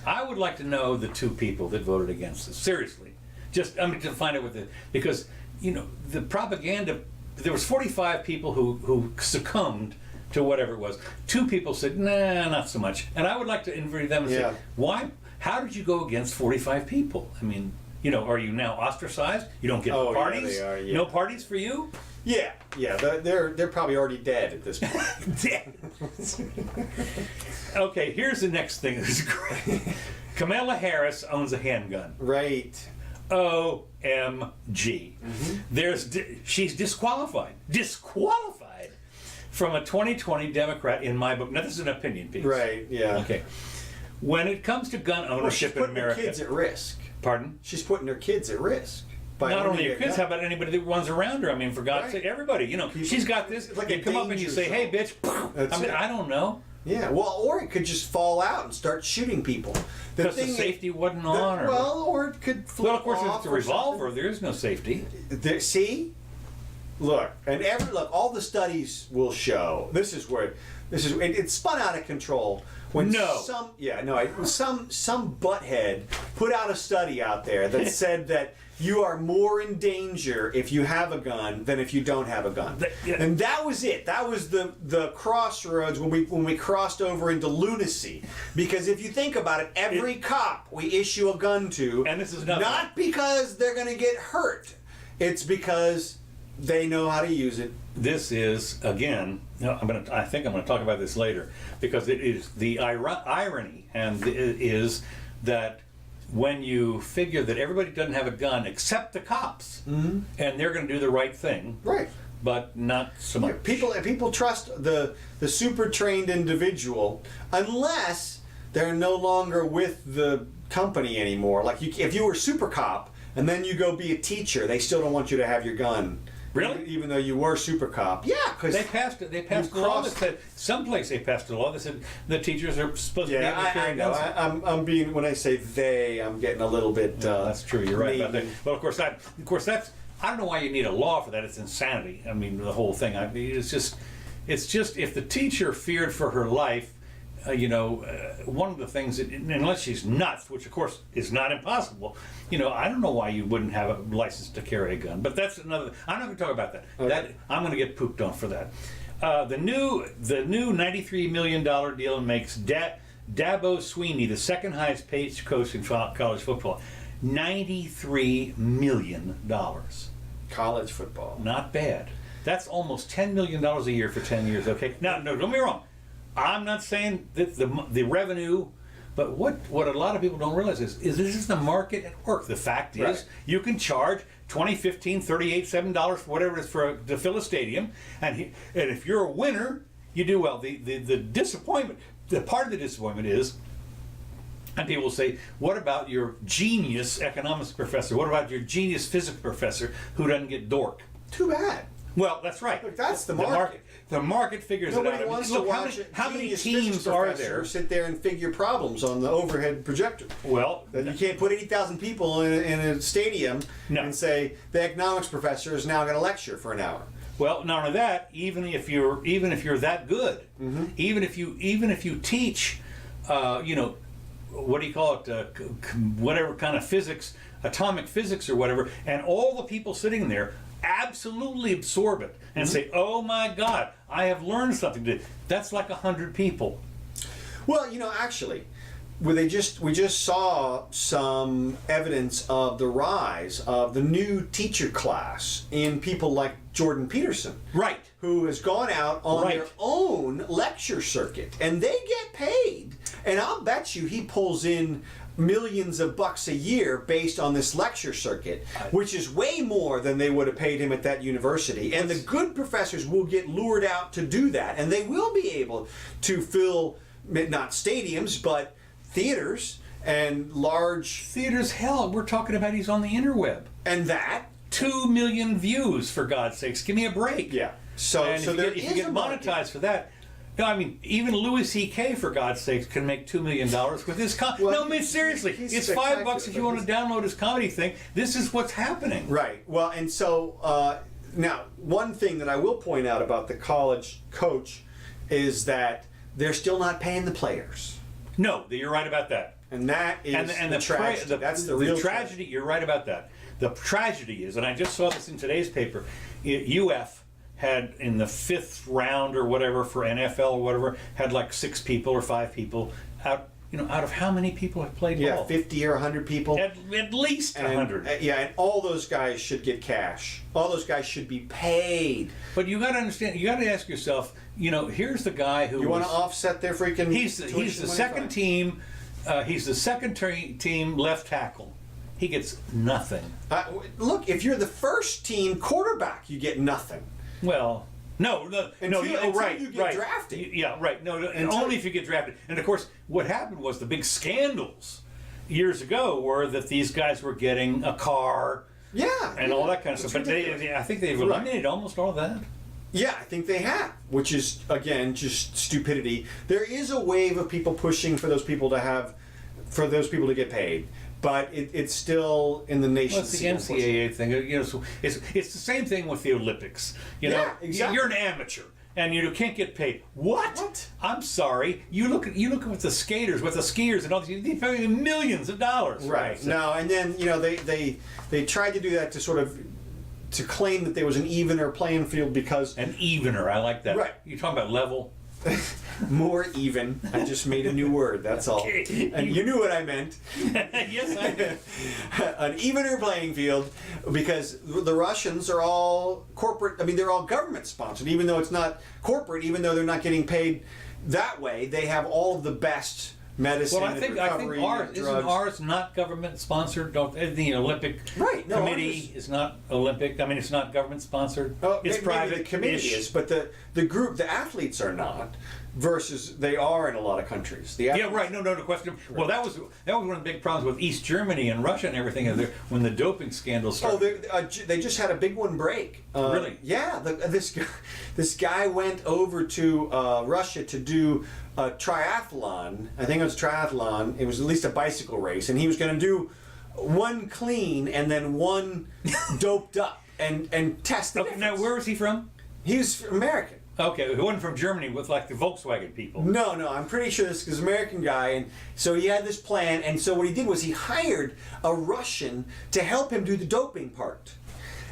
I would like to know the 2 people that voted against this. Seriously, to find out because the propaganda. There was 45 people who succumbed to whatever it was. 2 people said, nah, not so much. And I would like to interview them and say, why? How did you go against 45 people? I mean, are you now ostracized? You don't get parties? Yeah, they are, No parties for you? Yeah. They're probably already dead at this point. Dead. Okay, here's the next thing that's great. Kamala Harris owns a handgun. Right. OMG. She's disqualified from a 2020 Democrat in my book. Now, this is an opinion piece. Right, yeah. Okay. When it comes to gun ownership in America. She's putting her kids at risk. Pardon? She's putting her kids at risk. Not only your kids, how about anybody that runs around her? I mean, for God's sake, everybody. She's got this. It's like you a come up and you say, hey, bitch. That's it. I don't know. Yeah, well, or it could just fall out and start shooting people. Because the safety wasn't on. Or it could flip well, of course, if off it's a or revolver, something. there is no safety. See? look, all the studies will show it's spun out of control when some butthead put out a study out there that said that you are more in danger if you have a gun than if you don't have a gun. And that was it. That was the crossroads when we crossed over into lunacy. Because if you think about it, every cop we issue a gun to, and this is not because they're going to get hurt, it's because they know how to use it. This is, again, I think I'm going to talk about this later, because it is the irony, and is that when you figure that everybody doesn't have a gun except the cops, and they're going to do the right thing, right? But not so much. People trust the super trained individual unless they're no longer with the company anymore. Like if you were super cop and then you go be a teacher, they still don't want you to have your gun. Really? Even though you were super cop. Yeah, because they passed a law that said, someplace they passed a law that said the teachers are supposed to be able to carry guns. I'm being, when I say they, I'm getting a little bit. That's true. You're right about that. Well, of course that's. I don't know why you need a law for that. It's insanity. I mean, the whole thing. I mean, it's just if the teacher feared for her life, one of the things that, unless she's nuts, which of course is not impossible, I don't know why you wouldn't have a license to carry a gun. But that's another. I'm not going to talk about that. Okay. That I'm going to get pooped on for that. The new $93 million deal makes Dabo Swinney the second highest paid coach in college football. $93 million. College football. Not bad. That's almost $10 million a year for 10 years. Okay. Now, no, don't get me wrong. I'm not saying that the revenue, but what a lot of people don't realize is this is the market at work. The fact is, you can charge $20, $15, $38, $7 for whatever it is to fill a stadium, and if you're a winner, you do well. The disappointment, the part of the disappointment is, and people will say, what about your genius economics professor? What about your genius physics professor who doesn't get dork? Too bad. Well, that's right. Look, that's the market. The market figures Nobody it out. Wants to watch how many teams are there? Sit there and figure problems on the overhead projector. Well, you can't put 80,000 people in a stadium and say the economics professor is now going to lecture for an hour. Well, not only that, even if you're that good, even if you teach, what do you call it? Whatever kind of physics, atomic physics or whatever, and all the people sitting there absolutely absorb it and say, "Oh my God, I have learned something today." That's like 100 people. Well, actually, we just saw some evidence of the rise of the new teacher class in people like Jordan Peterson, right? Who has gone out on their own lecture circuit, and they get paid. And I'll bet you he pulls in millions of bucks a year based on this lecture circuit, which is way more than they would have paid him at that university. And the good professors will get lured out to do that, and they will be able to fill not stadiums but theaters and large theaters. Hell, we're talking about he's on the interweb, and that 2 million views, for God's sakes. Give me a break. Yeah. So if you get monetized for that. No, I mean, even Louis C.K., for God's sakes, can make $2 million with his no, I mean, seriously, it's $5 if you want to download his comedy thing. This is what's happening. Right. Well, and so now, one thing that I will point out about the college coach is that they're still not paying the players. No, you're right about that. And that is the tragedy. That's the real tragedy. You're right about that. The tragedy is, and I just saw this in today's paper, UF had in the 5th round or whatever for NFL or whatever, had like 6 people or 5 people out. Out of how many people have played ball? Yeah, 50 or 100 people. At least 100. And all those guys should get cash. All those guys should be paid. But you got to understand. You got to ask yourself. Here's the guy who. You want to offset their freaking. He's the second team. He's the second team left tackle. He gets nothing. Look, if you're the first team quarterback, you get nothing. Well, no, until right, you get right. drafted. Yeah, right. No, and only if you get drafted. And of course, what happened was the big scandals years ago were that these guys were getting a car, and all that kind of stuff. But I think they've eliminated almost all of that. Yeah, I think they have, which is again just stupidity. There is a wave of people pushing for those people to get paid. but it's still in the nation. Well, it's the NCAA thing. You know, so it's the same thing with the Olympics. You know, Yeah, exactly. You're an amateur. And you can't get paid. What? I'm sorry. You look at with the skaters, with the skiers, and all these. They pay millions of dollars. Right. No, and then they tried to do that to sort of to claim that there was an evener playing field because An evener. I like that. Right. You talking about level? more even. I just made a new word. That's all. Okay. And you knew what I meant. Yes, I did. An evener playing field because the Russians are all corporate. I mean, they're all government sponsored, even though it's not corporate. Even though they're not getting paid that way, they have all of the best medicine. Well, I think ours drugs. isn't ours not government sponsored. The Olympic Right, no, committee is not Olympic. I mean, it's not government sponsored. Oh, It's maybe private. the committee is, but the group, the athletes are not. Versus they are in a lot of countries. The Yeah, athletes, right. No question. Well, that was one of the big problems with East Germany and Russia and everything. When the doping scandal started. Oh, they just had a big one break. Really? Yeah. This guy went over to Russia to do a triathlon. I think it was a triathlon. It was at least a bicycle race, and he was going to do one clean and then one doped up and test the difference. Now, where was he from? He was American. Okay, he wasn't from Germany with like the Volkswagen people. No, I'm pretty sure this is an American guy, and so he had this plan, and so what he did was he hired a Russian to help him do the doping part.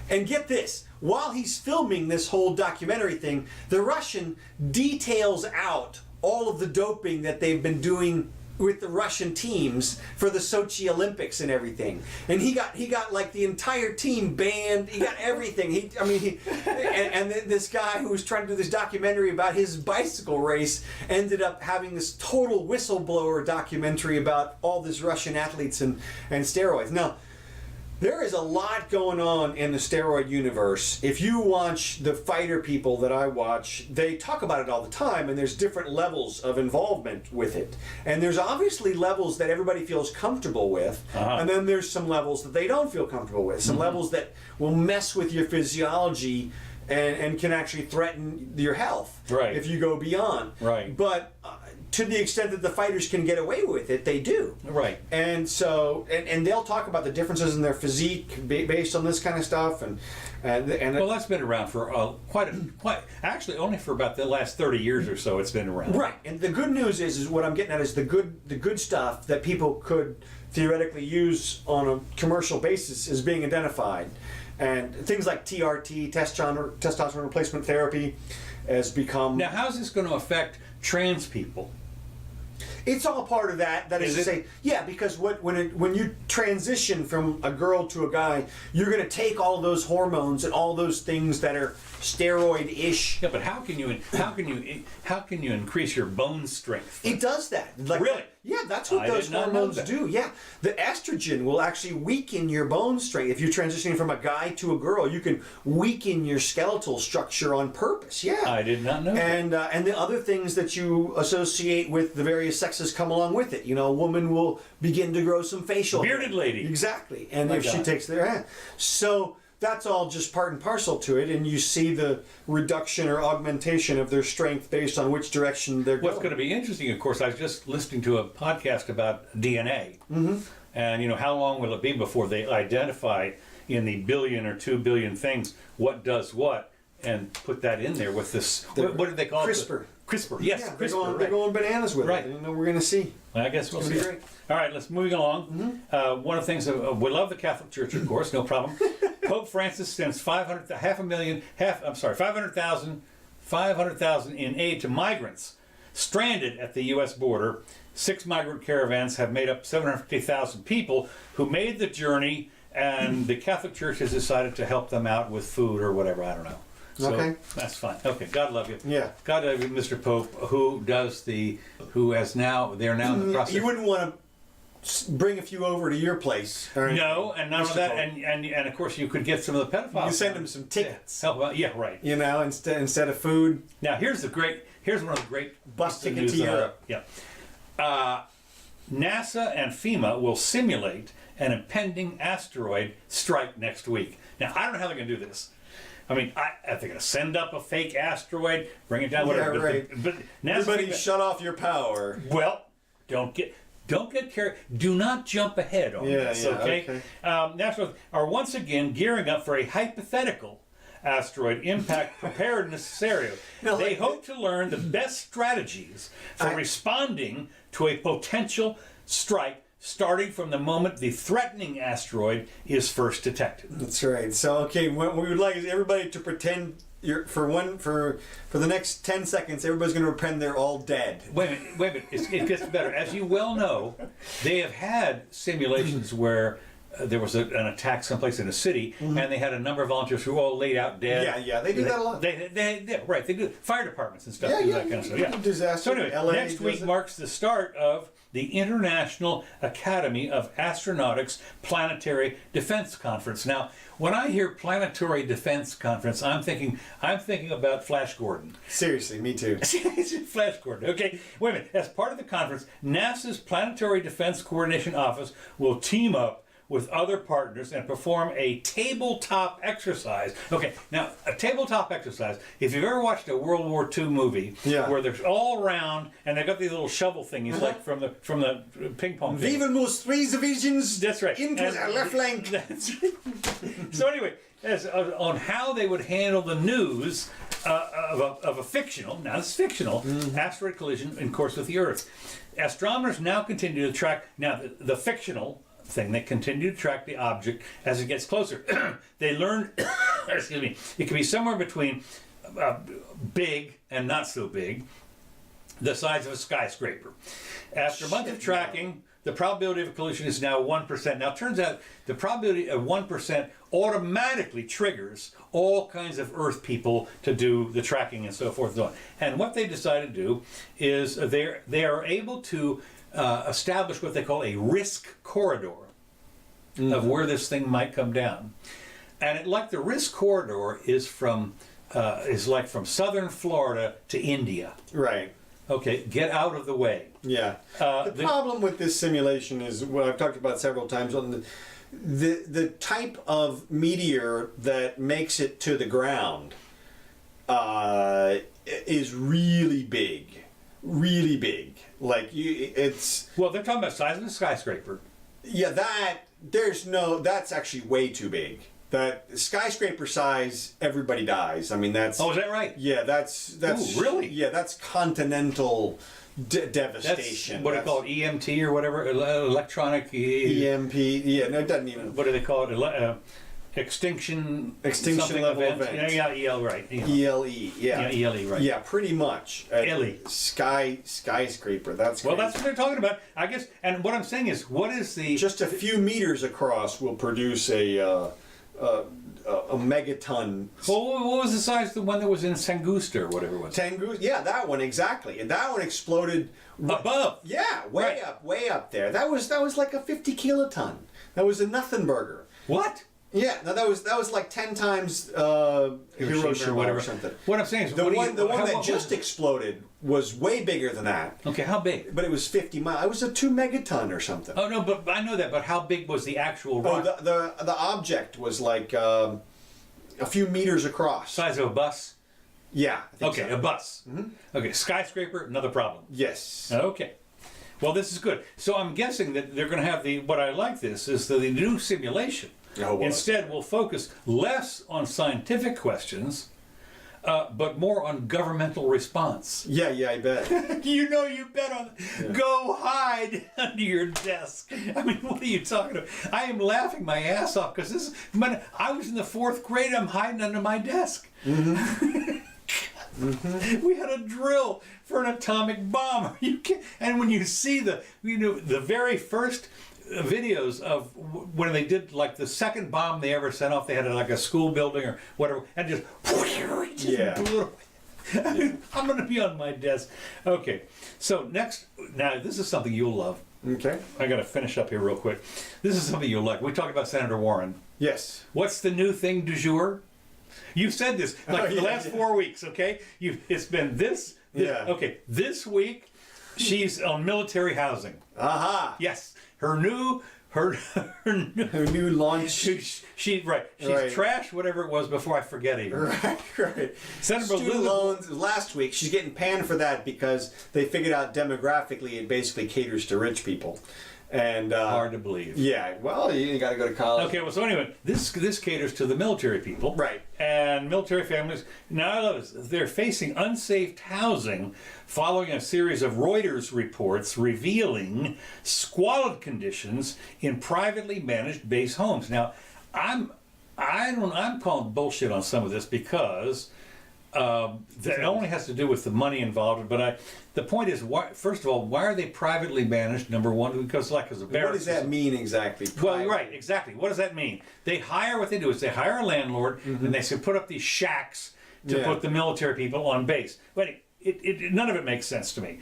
And get this, while he's filming this whole documentary thing, the Russian details out all of the doping that they've been doing with the Russian teams for the Sochi Olympics and everything, and he got like the entire team banned. He got everything. And this guy who was trying to do this documentary about his bicycle race ended up having this total whistleblower documentary about all these Russian athletes and steroids. Now, there is a lot going on in the steroid universe. If you watch the fighter people that I watch, they talk about it all the time, and there's different levels of involvement with it. And there's obviously levels that everybody feels comfortable with, and then there's some levels that they don't feel comfortable with. Some levels that will mess with your physiology and can actually threaten your health if you go beyond. Right. But to the extent that the fighters can get away with it, they do. Right. And so, and they'll talk about the differences in their physique based on this kind of stuff. And well, that's been around for quite actually only for about the last 30 years or so. It's been around. Right. And the good news is what I'm getting at is the good stuff that people could theoretically use on a commercial basis is being identified. And things like TRT, testosterone replacement therapy, has become. Now, how's this going to affect trans people? It's all part of that. That is to say, yeah, because when you transition from a girl to a guy, you're going to take all those hormones and all those things that are steroid-ish. Yeah, but how can you increase your bone strength? It does that. Like, really? Yeah, that's what those hormones do. Yeah, the estrogen will actually weaken your bone strength. If you're transitioning from a guy to a girl, you can weaken your skeletal structure on purpose. Yeah, I did not know. And the other things that you associate with the various sexes come along with it. You know, a woman will begin to grow some facial hair. Bearded lady. Exactly, and if she takes their hand, so. That's all just part and parcel to it, and you see the reduction or augmentation of their strength based on which direction they're going. What's going to be interesting, of course, I was just listening to a podcast about DNA, and how long will it be before they identify in the billion or 2 billion things what does what, and put that in there with this. What do they call CRISPR. it? CRISPR. Yes, yeah, CRISPR. They're going bananas with Right. it. We're going to see. I guess we'll see. Be great. All right, let's moving along. One of the things we love the Catholic Church, of course, no problem. Pope Francis sends 500,000 in aid to migrants stranded at the U.S. border. 6 migrant caravans have made up 750,000 people who made the journey, and the Catholic Church has decided to help them out with food or whatever. I don't know. So Okay. That's fine. Okay. God love you. Yeah. God love you, Mr. Pope, they're now in the process. You wouldn't want to bring a few over to your place. Or No, and none of that, and of course you could get some of the pedophiles. You send them some tickets. Yeah, right. Instead of food. Now here's one of the great Bus ticket news to Europe. Yeah. NASA and FEMA will simulate an impending asteroid strike next week. Now I don't know how they're going to do this. I mean, they're going to send up a fake asteroid, bring it down, whatever. Yeah, right. But NASA Everybody FEMA, shut off your power. well, don't get. don't get carried. Do not jump ahead on this, okay? NASA are once again gearing up for a hypothetical asteroid impact preparedness scenario. They hope to learn the best strategies for responding to a potential strike starting from the moment the threatening asteroid is first detected. That's right. So, okay, what we would like is everybody to pretend for the next 10 seconds, everybody's going to pretend they're all dead. Wait a minute. It gets better. As you well know, they have had simulations where there was an attack someplace in a city, and they had a number of volunteers who were all laid out dead. Yeah, they do that a lot. They do. Fire departments and stuff do that kind of stuff. Yeah. Disaster. So anyway, LA next week marks the start of the International Academy of Astronautics Planetary Defense Conference. Now, when I hear Planetary Defense Conference, I'm thinking about Flash Gordon. Seriously, me too. Flash Gordon. Okay, wait a minute. As part of the conference, NASA's Planetary Defense Coordination Office will team up with other partners and perform a tabletop exercise. Okay, now a tabletop exercise, if you've ever watched a World War II movie where they're all around and they've got these little shovel thingies like from the ping pong game. Even those three divisions. That's right. Into the left flank. So anyway, on how they would handle the news of a fictional, now it's fictional, asteroid collision in course with the Earth. Astronomers now continue to track, the fictional thing, they continue to track the object as it gets closer. They learned, excuse me, it can be somewhere between big and not so big, the size of a skyscraper. After a month of tracking, the probability of a collision is now 1%. Now, it turns out the probability of 1% automatically triggers all kinds of Earth people to do the tracking and so forth and so on. And what they decided to do is they are able to establish what they call a risk corridor of where this thing might come down. And the risk corridor is like from southern Florida to India. Right. Okay, get out of the way. Yeah. The problem with this simulation is what I've talked about several times on the type of meteor that makes it to the ground is really big. Really big. It's... Well, they're talking about size of a skyscraper. Yeah, that's actually way too big. That skyscraper size, everybody dies. I mean, that's... Oh, is that right? Yeah, that's... Ooh, really? Yeah, that's continental devastation. That's what do they call it? EMT or whatever? Electronic... EMP, yeah, no, it doesn't even... What do they call it? Extinction level event. Yeah, EL, right. ELE, yeah. Yeah, ELE, right. Yeah, pretty much. ELE. Skyscraper, that's well, crazy. that's what they're talking about, I guess. And what I'm saying is, what is the... Just a few meters across will produce a megaton. Well, what was the size of the one that was in Sangusta or whatever it was? Tangoose, yeah, that one, exactly. And that one exploded... Above. Yeah, way up there. That was like a 50 kiloton. That was a nothing burger. What? Yeah, no, that was like 10 times Hiroshima or whatever. Or something. What I'm saying is, the one that just exploded was way bigger than that. Okay, how big? But it was 50 miles. It was a 2 megaton or something. Oh no, but I know that. But how big was the actual rock? Oh, the object was like a few meters across. Size of a bus. Yeah. I think okay, so. A bus. Mm-hmm. Okay, skyscraper, another problem. Yes. Okay. Well, this is good. So I'm guessing that they're going to have what I like this is the new simulation. Instead, we'll focus less on scientific questions, but more on governmental response. Yeah, I bet. You bet on it. Yeah. Go hide under your desk. I mean, what are you talking about? I am laughing my ass off because I was in the 4th grade. I'm hiding under my desk. Mm-hmm. We had a drill for an atomic bomb. And when you see the very first videos of when they did like the second bomb they ever sent off, they had like a school building or whatever, and just blew it away. I mean, I'm going to be on my desk. Okay, so next, now this is something you'll love. Okay. I got to finish up here real quick. This is something you'll like. We talked about Senator Warren. Yes. What's the new thing du jour? You've said this for the last 4 weeks, okay? It's been this. Okay, this week she's on military housing. Aha. Yes. Her Her new launch. She's Right. trashed whatever it was before I forget even. Right. Senator Student loans last week. She's getting panned for that because they figured out demographically it basically caters to rich people. And hard to believe. Yeah, well, you got to go to college. Okay, well, so anyway, this caters to the military people. Right. And military families. Now, I love this. They're facing unsafe housing following a series of Reuters reports revealing squalid conditions in privately managed base homes. Now, I'm calling bullshit on some of this because that only has to do with the money involved. But the point is, first of all, why are they privately managed? Number one, because as a barracks. What does that mean exactly? Well, right, exactly. What does that mean? What they do is they hire a landlord and they say put up these shacks to put the military people on base. But none of it makes sense to me.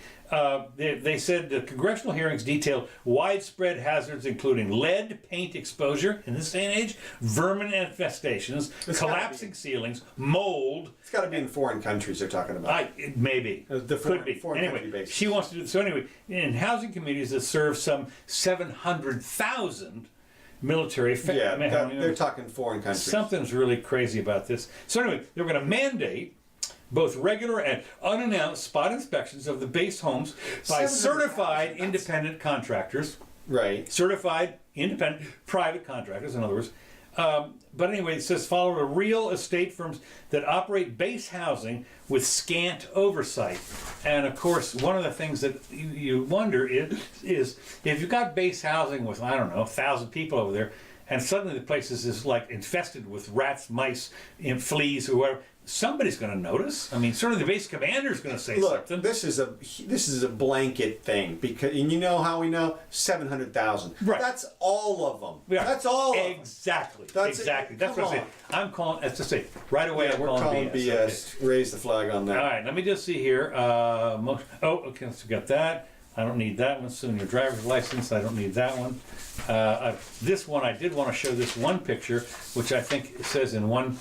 They said the congressional hearings detailed widespread hazards including lead paint exposure in this day and age, vermin infestations, collapsing ceilings, mold. It's got to be in foreign countries they're talking about. Maybe. Could be. Anyway, she wants to do so. Anyway, in housing communities that serve some 700,000 military families. They're talking foreign countries. Something's really crazy about this. So anyway, they're going to mandate both regular and unannounced spot inspections of the base homes by certified independent contractors. Right. Certified independent private contractors, in other words. But anyway, it says follow the real estate firms that operate base housing with scant oversight. And of course, one of the things that you wonder is if you've got base housing with, 1,000 people over there, and suddenly the place is like infested with rats, mice, and fleas, or whatever. Somebody's going to notice. I mean, certainly the base commander's going to say something. This is a blanket thing and you know how we know 700,000. Right. That's all of them. Yeah. That's all. Exactly. That's exactly. It. That's what I'm saying. I'm calling. Let's just say right away. Yeah, I'm we're calling BS. Okay. Raise the flag on that. All right. Let me just see here. Okay. So we got that. I don't need that one. Soon your driver's license. I don't need that one. This one I did want to show this one picture, which I think it says in one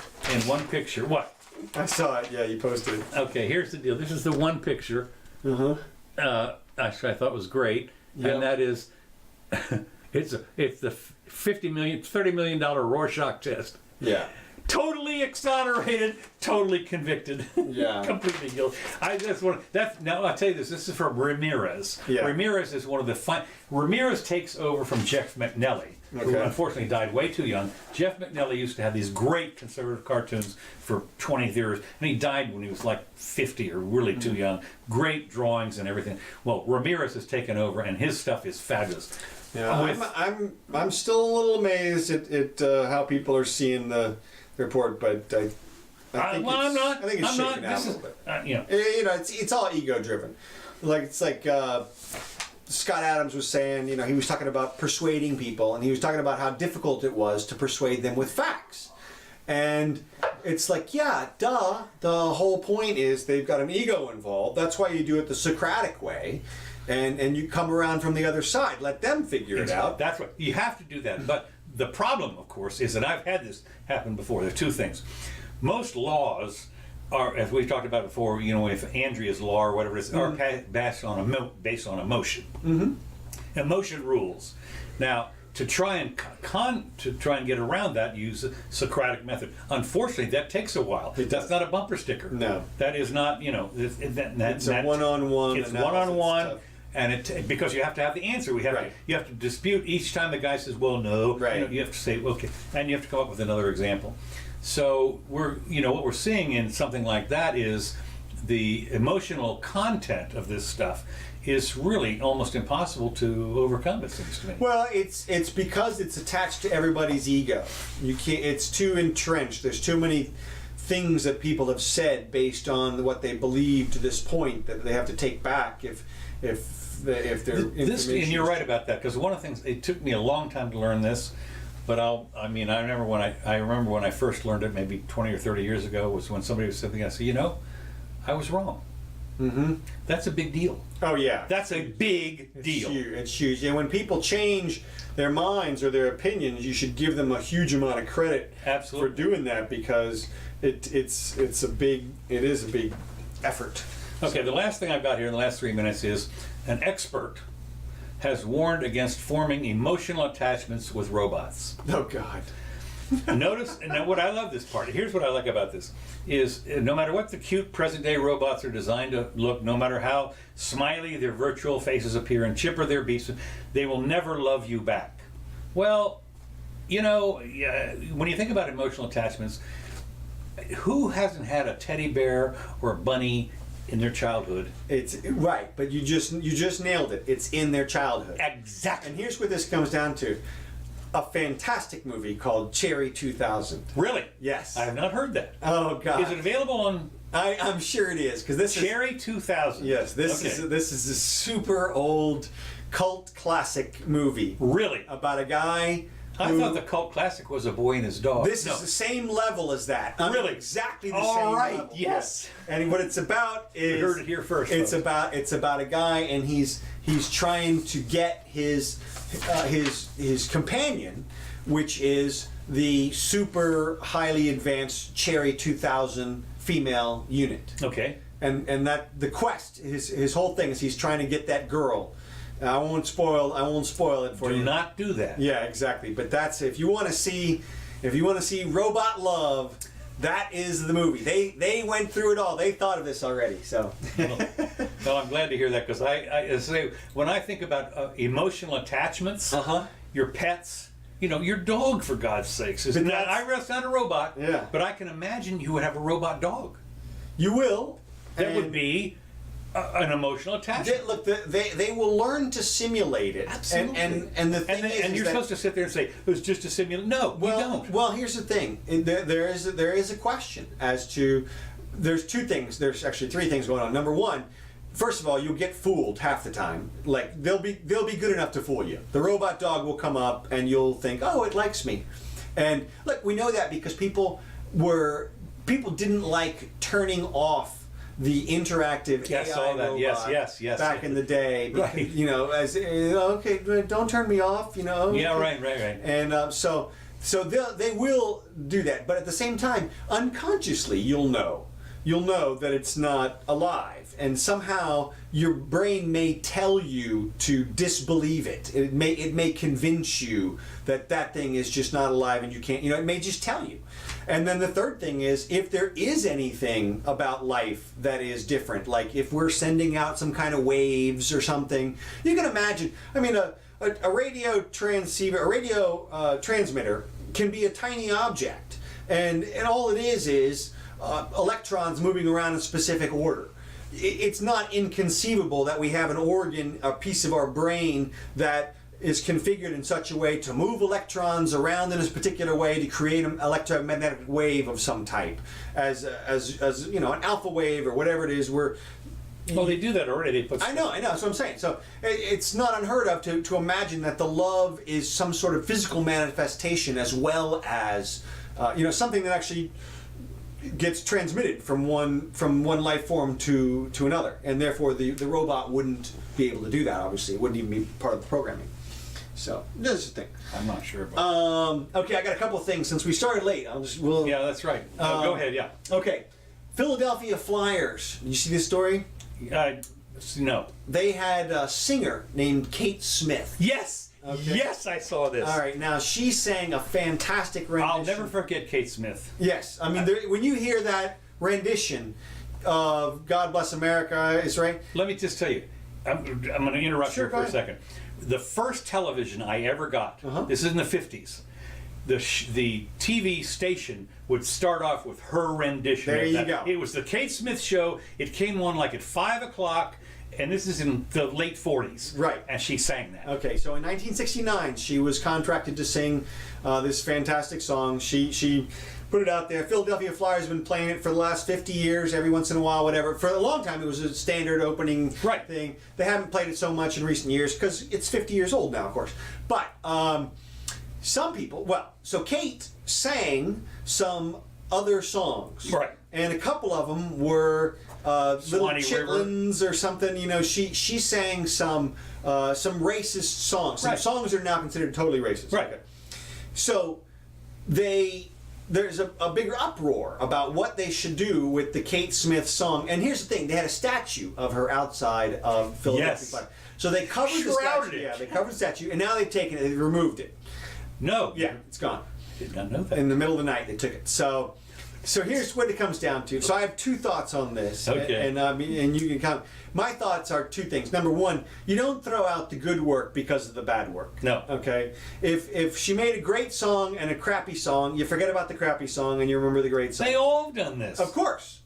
picture. What? I saw it. Yeah, you posted it. Okay, here's the deal. This is the one picture. Actually, I thought was great, and that is, it's the $30 million Rorschach test. Yeah. Totally exonerated, totally convicted. Yeah. Completely guilty. Now I'll tell you this. This is from Ramirez. Yeah. Ramirez is one of the Ramirez takes over from Jeff McNelly, who unfortunately died way too young. Jeff McNelly used to have these great conservative cartoons for 20 years, and he died when he was like 50 or really too young. Great drawings and everything. Well, Ramirez has taken over, and his stuff is fabulous. Yeah, I'm still a little amazed at how people are seeing the report, but I think I'm not. I think it's shaking out a little bit. It's all ego driven. It's like Scott Adams was saying. He was talking about persuading people, and he was talking about how difficult it was to persuade them with facts. And it's like, yeah, duh. The whole point is they've got an ego involved. That's why you do it the Socratic way. And you come around from the other side. Let them figure it out. That's what you have to do that. But the problem, of course, is that I've had this happen before. There are two things. Most laws are, as we've talked about before, if Andrea's law or whatever it is, are based on emotion. Mm-hmm. Emotion rules. Now, to try and get around that, use the Socratic method. Unfortunately, that takes a while. That's not a bumper sticker. No, that is not. It's a one-on-one. It's one-on-one. And because you have to have the answer, you have to dispute each time the guy says, "Well, no." Right. You have to say, "Okay," and you have to come up with another example. So what we're seeing in something like that is the emotional content of this stuff is really almost impossible to overcome. It seems to me. Well, it's because it's attached to everybody's ego. You can't. It's too entrenched. There's too many things that people have said based on what they believe to this point that they have to take back if they're this, and you're right about that, because one of the things, it took me a long time to learn this, but I remember when I first learned it, maybe 20 or 30 years ago, was when somebody was saying, I said, I was wrong. Mm-hmm. That's a big deal. Oh yeah, that's a big deal. It's huge. And when people change their minds or their opinions, you should give them a huge amount of credit. Absolutely. For doing that, because it is a big effort. Okay, the last thing I've got here in the last 3 minutes is an expert has warned against forming emotional attachments with robots. Oh God. Notice, and now what I love this part, here's what I like about this, is no matter what the cute present-day robots are designed to look, no matter how smiley their virtual faces appear and chipper their beats, they will never love you back. Well, you know, when you think about emotional attachments, who hasn't had a teddy bear or a bunny in their childhood? It's right, but you just nailed it. It's in their childhood. Exactly. And here's what this comes down to. A fantastic movie called Cherry 2000. Really? Yes. I have not heard that. Oh God. Is it available on I'm sure it is, because this Cherry 2000? Yes, this is a super old cult classic movie. Really? About a guy I who, thought the cult classic was A Boy and His Dog. This is the same level as that. I mean, Really? exactly the All same right, level. yes. And what it's about is You heard it here first, It's folks. about a guy, and he's trying to get his companion, which is the super highly advanced Cherry 2000 female unit. Okay. And that the quest, his whole thing is he's trying to get that girl. I won't spoil it for you. Do not do that. Yeah, exactly. But that's if you want to see robot love, that is the movie. They went through it all. They thought of this already. So. Well, I'm glad to hear that, because I say when I think about emotional attachments, your pets, you know, your dog, for God's sakes. Is not, that's not a robot. Yeah. But I can imagine you would have a robot dog. You will. That would be an emotional attachment. They will learn to simulate it. Absolutely. And the thing is, and you're supposed to sit there and say it was just a simulation. No, you don't. Well, here's the thing. There is a question as to. There's two things. There's actually three things going on. Number one, first of all, you'll get fooled half the time. Like they'll be good enough to fool you. The robot dog will come up and you'll think, oh, it likes me. And look, we know that because people didn't like turning off the interactive AI saw that. robot Yes. back in the day. Because, Right. you know, as okay, don't turn me off. You know. Yeah, right. And so they will do that, but at the same time, unconsciously, you'll know that it's not alive, and somehow your brain may tell you to disbelieve it. It may convince you that thing is just not alive, and you can't. You know, it may just tell you. And then the third thing is, if there is anything about life that is different, like if we're sending out some kind of waves or something, you can imagine. I mean, a radio transceiver, a radio transmitter can be a tiny object, and all it is electrons moving around in specific order. It's not inconceivable that we have an organ, a piece of our brain that is configured in such a way to move electrons around in a particular way to create an electromagnetic wave of some type, as you know, an alpha wave or whatever it is. Where Well, they do that already. I know. That's what I'm saying. So it's not unheard of to imagine that the love is some sort of physical manifestation as well as you know, something that actually gets transmitted from one life form to another, and therefore the robot wouldn't be able to do that. Obviously, it wouldn't even be part of the programming. So this is the thing. I'm not sure about Okay, I got a couple of things since we started late. Yeah, that's right. Go ahead, yeah. Okay, Philadelphia Flyers. Did you see this story? No. They had a singer named Kate Smith. Yes! Okay. Yes, I saw this. All right, now she sang a fantastic rendition. I'll never forget Kate Smith. Yes, I mean, when you hear that rendition of God Bless America, is right. Let me just tell you, I'm going to interrupt Sure, you go for a ahead. second. The first television I ever got, this is in the 50s, the TV station would start off with her rendition. There of you that. go. It was the Kate Smith show. It came on like at 5 o'clock, and this is in the late 40s. Right. And she sang that. Okay, so in 1969, she was contracted to sing this fantastic song. She put it out there. Philadelphia Flyers have been playing it for the last 50 years, every once in a while, whatever. For a long time, it was a standard opening thing. They haven't played it so much in recent years because it's 50 years old now, of course. But some people, so Kate sang some other songs. Right. And a couple of them were Little Swanee Chitlins or something. You know, she sang some racist songs. Some songs that are now considered totally racist. Right. Okay. So there's a bigger uproar about what they should do with the Kate Smith song. And here's the thing: they had a statue of her outside of Philadelphia. Yes. So they covered the Shrouded statue. it. Yeah, they covered the statue, and now they've taken it. They've removed it. No. Yeah, it's gone. Did not know that. In the middle of the night, they took it. So here's what it comes down to. So I have two thoughts on this. Okay. And you can comment. My thoughts are two things. Number one, you don't throw out the good work because of the bad work. No. Okay. If she made a great song and a crappy song, you forget about the crappy song and you remember the great song. They all have done this. Of course.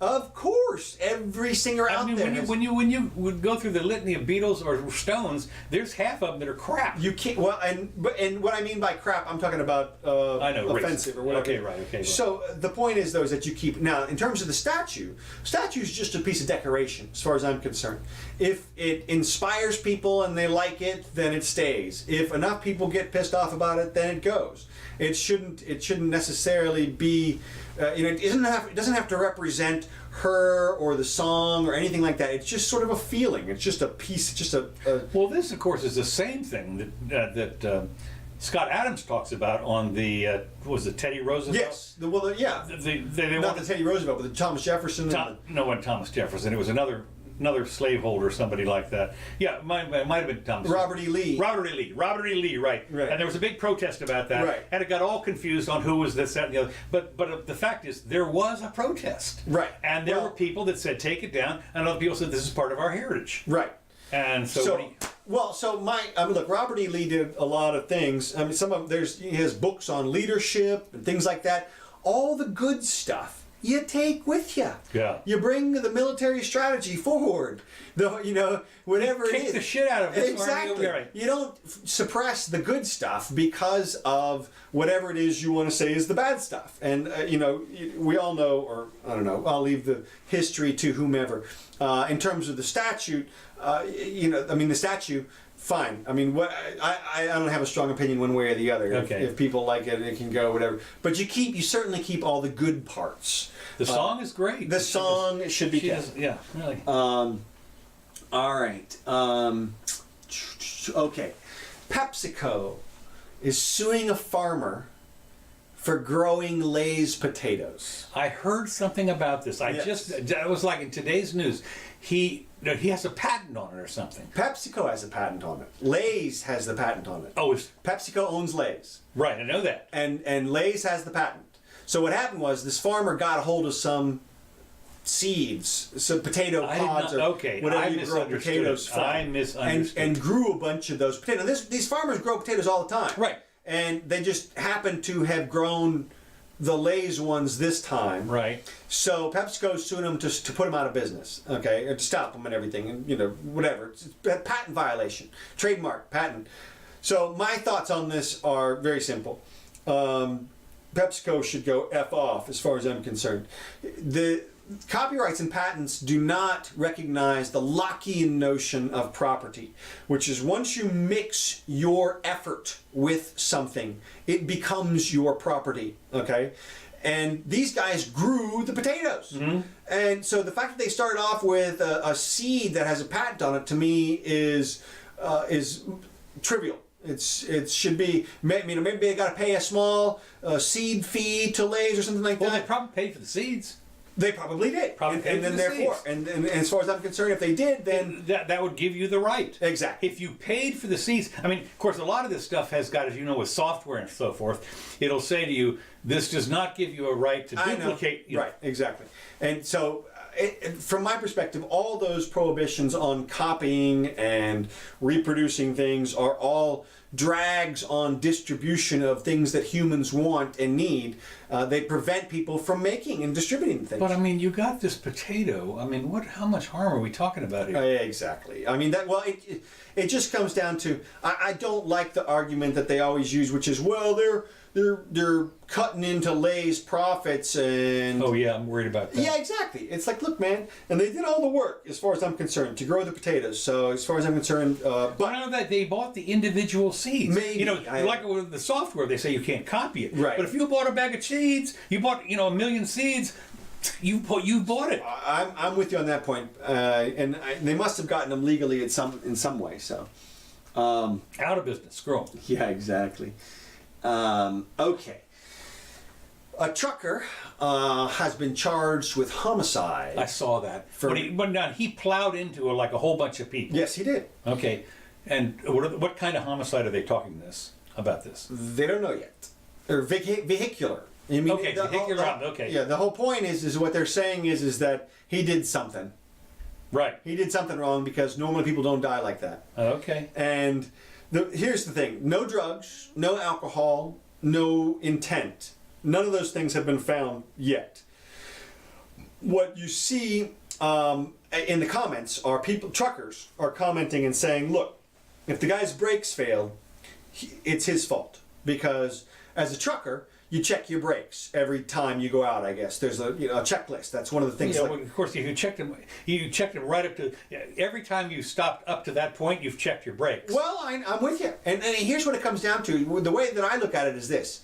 Every singer out there. When you would go through the litany of Beatles or Stones, there's half of them that are crap. You can't. Well, and what I mean by crap, I'm talking about I know, offensive racist. or whatever. Okay, right. Okay. Right. So the point is, though, is that you keep now. In terms of the statue is just a piece of decoration, as far as I'm concerned. If it inspires people and they like it, then it stays. If enough people get pissed off about it, then it goes. It shouldn't necessarily be. It doesn't have to represent her or the song or anything like that. It's just sort of a feeling. It's just a piece. Just a. Well, this, of course, is the same thing that Scott Adams talks about on the what was it, Teddy Roosevelt? Yes. They not the Teddy Roosevelt, but the Thomas Jefferson. No, it wasn't Thomas Jefferson. It was another slaveholder, somebody like that. Yeah, it might have been Thomas. Robert E. Lee. Robert E. Lee, right. And there was a big protest about that. Right. And it got all confused on who was this, that, and the other. But the fact is, there was a protest. Right. And there were people that said, take it down, and other people said, this is part of our heritage. Right. And so look, Robert E. Lee did a lot of things. I mean, he has books on leadership and things like that. All the good stuff you take with you. Yeah. You bring the military strategy forward. Whatever it is. Kick the shit out of it. Exactly. You don't suppress the good stuff because of whatever it is you want to say is the bad stuff. And we all know, or I don't know. I'll leave the history to whomever. In terms of the statute, the statue. Fine. I mean, I don't have a strong opinion one way or the other. Okay. If people like it, it can go whatever. But you certainly keep all the good parts. The song is great. The song should be kept. Yeah, really. All right. Okay. PepsiCo is suing a farmer for growing Lay's potatoes. I heard something about this. It was like in today's news. He has a patent on it or something. PepsiCo has a patent on it. Lay's has the patent on it. Oh, PepsiCo owns Lay's. Right, I know that. And Lay's has the patent. So what happened was this farmer got a hold of some seeds, some potato pods or whatever you grow potatoes from. I misunderstood. And grew a bunch of those potatoes. These farmers grow potatoes all the time. Right. And they just happen to have grown the Lay's ones this time. Right. So PepsiCo's suing them to put them out of business, okay, or to stop them and everything, and whatever. It's a patent violation, trademark, patent. So my thoughts on this are very simple. PepsiCo should go F off as far as I'm concerned. The copyrights and patents do not recognize the Lockean notion of property, which is once you mix your effort with something, it becomes your property, okay? And these guys grew the potatoes. Mm-hmm. And so the fact that they started off with a seed that has a patent on it, to me, is trivial. It should be, maybe they got to pay a small seed fee to Lay's or something like that. Well, they probably paid for the seeds. They probably did. And as far as I'm concerned, if they did, then that would give you the right. Exactly. If you paid for the seeds, I mean, of course, a lot of this stuff has got, as you know, with software and so forth. It'll say to you, "This does not give you a right to duplicate." Right. Exactly. And so, from my perspective, all those prohibitions on copying and reproducing things are all drags on distribution of things that humans want and need. They prevent people from making and distributing things. But I mean, you got this potato. I mean, how much harm are we talking about here? Exactly. I mean, it just comes down to, I don't like the argument that they always use, which is, well, they're cutting into Lay's profits and... Oh yeah, I'm worried about that. Yeah, exactly. It's like, look, man, and they did all the work, as far as I'm concerned, to grow the potatoes. So as far as I'm concerned... but none of that, they bought the individual seeds. Maybe. Like with the software, they say you can't copy it. Right. But if you bought a bag of seeds, you bought, 1 million seeds, you bought it. I'm with you on that point. And they must have gotten them legally in some way, so... Out of business, screw them. Yeah, exactly. Okay. A trucker has been charged with homicide. I saw that. He plowed into like a whole bunch of people. Yes, he did. Okay. And what kind of homicide are they talking about this? They don't know yet. Or vehicular. I mean, okay, vehicular. Okay. Yeah, the whole point is what they're saying is that he did something. Right. He did something wrong because normally people don't die like that. Okay. And here's the thing. No drugs, no alcohol, no intent. None of those things have been found yet. What you see in the comments are truckers are commenting and saying, look, if the guy's brakes failed, it's his fault. Because as a trucker, you check your brakes every time you go out, I guess. There's a checklist. That's one of the things. Yeah, well, of course, you checked them right up to, every time you stopped up to that point, you've checked your brakes. Well, I'm with you. And here's what it comes down to. The way that I look at it is this.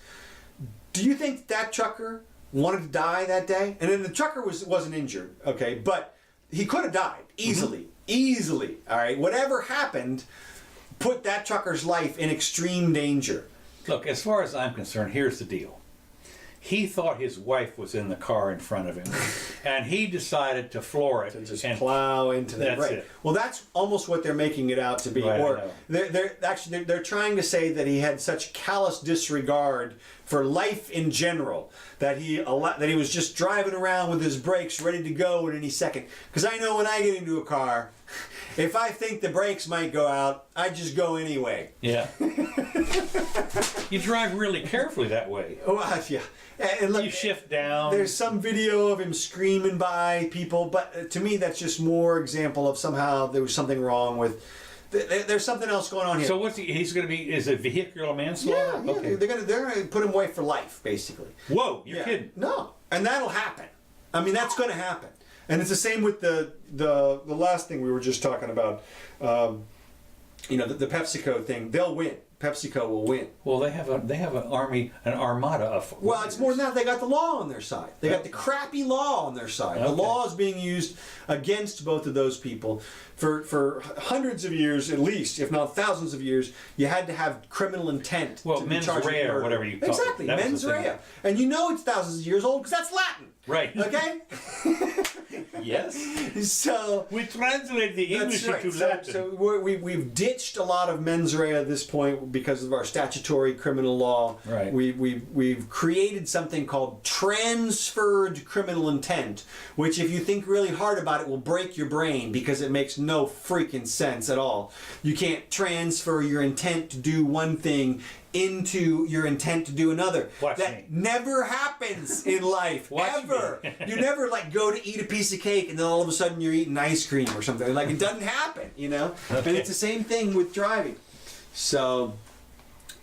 Do you think that trucker wanted to die that day? And then the trucker wasn't injured, okay? But he could have died easily. Mm-hmm. Easily, all right? Whatever happened put that trucker's life in extreme danger. Look, as far as I'm concerned, here's the deal. He thought his wife was in the car in front of him, and he decided to floor it. To just plow into that. That's right. it. Well, that's almost what they're making it out to be. Right, or they're trying to say that he had such callous disregard for life in general that he was just driving around with his brakes ready to go at any second. Because I know when I get into a car, if I think the brakes might go out, I just go anyway. Yeah. You drive really carefully that way. Well, yeah. And look, you shift down. There's some video of him screaming by people, but to me that's just more example of somehow there was something wrong with. There's something else going on here. So he's going to be? Is it vehicular manslaughter? Yeah. Okay. They're gonna put him away for life, basically. Whoa, you're kidding? No, and that'll happen. I mean, that's going to happen, and it's the same with the last thing we were just talking about. The PepsiCo thing. They'll win. PepsiCo will win. Well, they have an armada of. Well, it's more than that. They got the law on their side. They got the crappy law on their side. Okay. The law is being used against both of those people for hundreds of years, at least, if not thousands of years. You had to have criminal intent. Well, to mens be charged rea or whatever you call it. Exactly, mens rea, and it's thousands of years old because that's Latin. Right. Okay. Yes. So we translate the English into Latin. So we've ditched a lot of mens rea at this point because of our statutory criminal law. Right. We've created something called transferred criminal intent, which if you think really hard about it will break your brain because it makes no freaking sense at all. You can't transfer your intent to do one thing into your intent to do another. That never happens in life. Ever. You never go to eat a piece of cake and then all of a sudden you're eating ice cream or something. It doesn't happen, Okay. And it's the same thing with driving. So,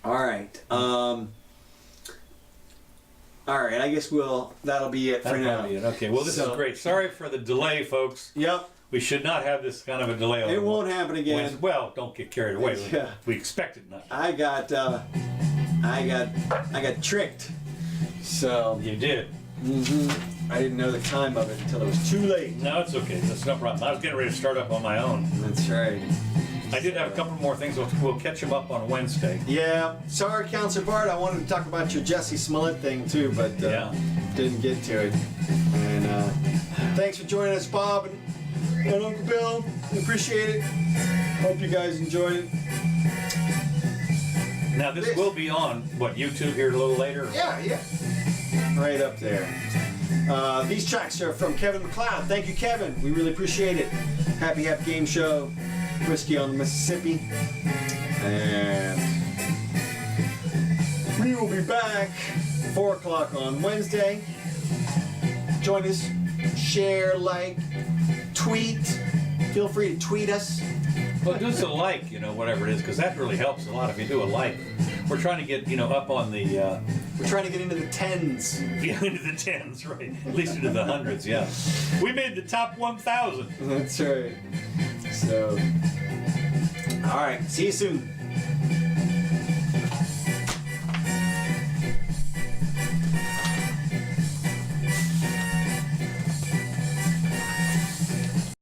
all right. All right, I guess that'll be it for now. Be it. Okay, well this is great. Sorry for the delay, folks. Yep. We should not have this kind of a delay. It won't happen again. Well, don't get carried away. Yeah. We expected not. I got tricked. So you did. Mm-hmm. I didn't know the time of it until it was too late. No, it's okay. That's no problem. I was getting ready to start up on my own. That's right. I did have a couple more things. We'll catch them up on Wednesday. Yeah. Sorry, Counselor Bart. I wanted to talk about your Jussie Smollett thing too, but didn't get to it. And thanks for joining us, Bob and Uncle Bill. We appreciate it. Hope you guys enjoyed it. Now this will be on YouTube here a little later. Yeah. Right up there. These tracks are from Kevin McLeod. Thank you, Kevin. We really appreciate it. Happy Game Show. Whiskey on the Mississippi. And we will be back 4 o'clock on Wednesday. Join us. Share, tweet. Feel free to tweet us. Well, do us a whatever it is, because that really helps a lot if you do a like. We're trying to get, up on the... We're trying to get into the tens. Yeah, into the tens, right. At least into the hundreds, yeah. We made the top 1,000. That's right. So, all right. See you soon.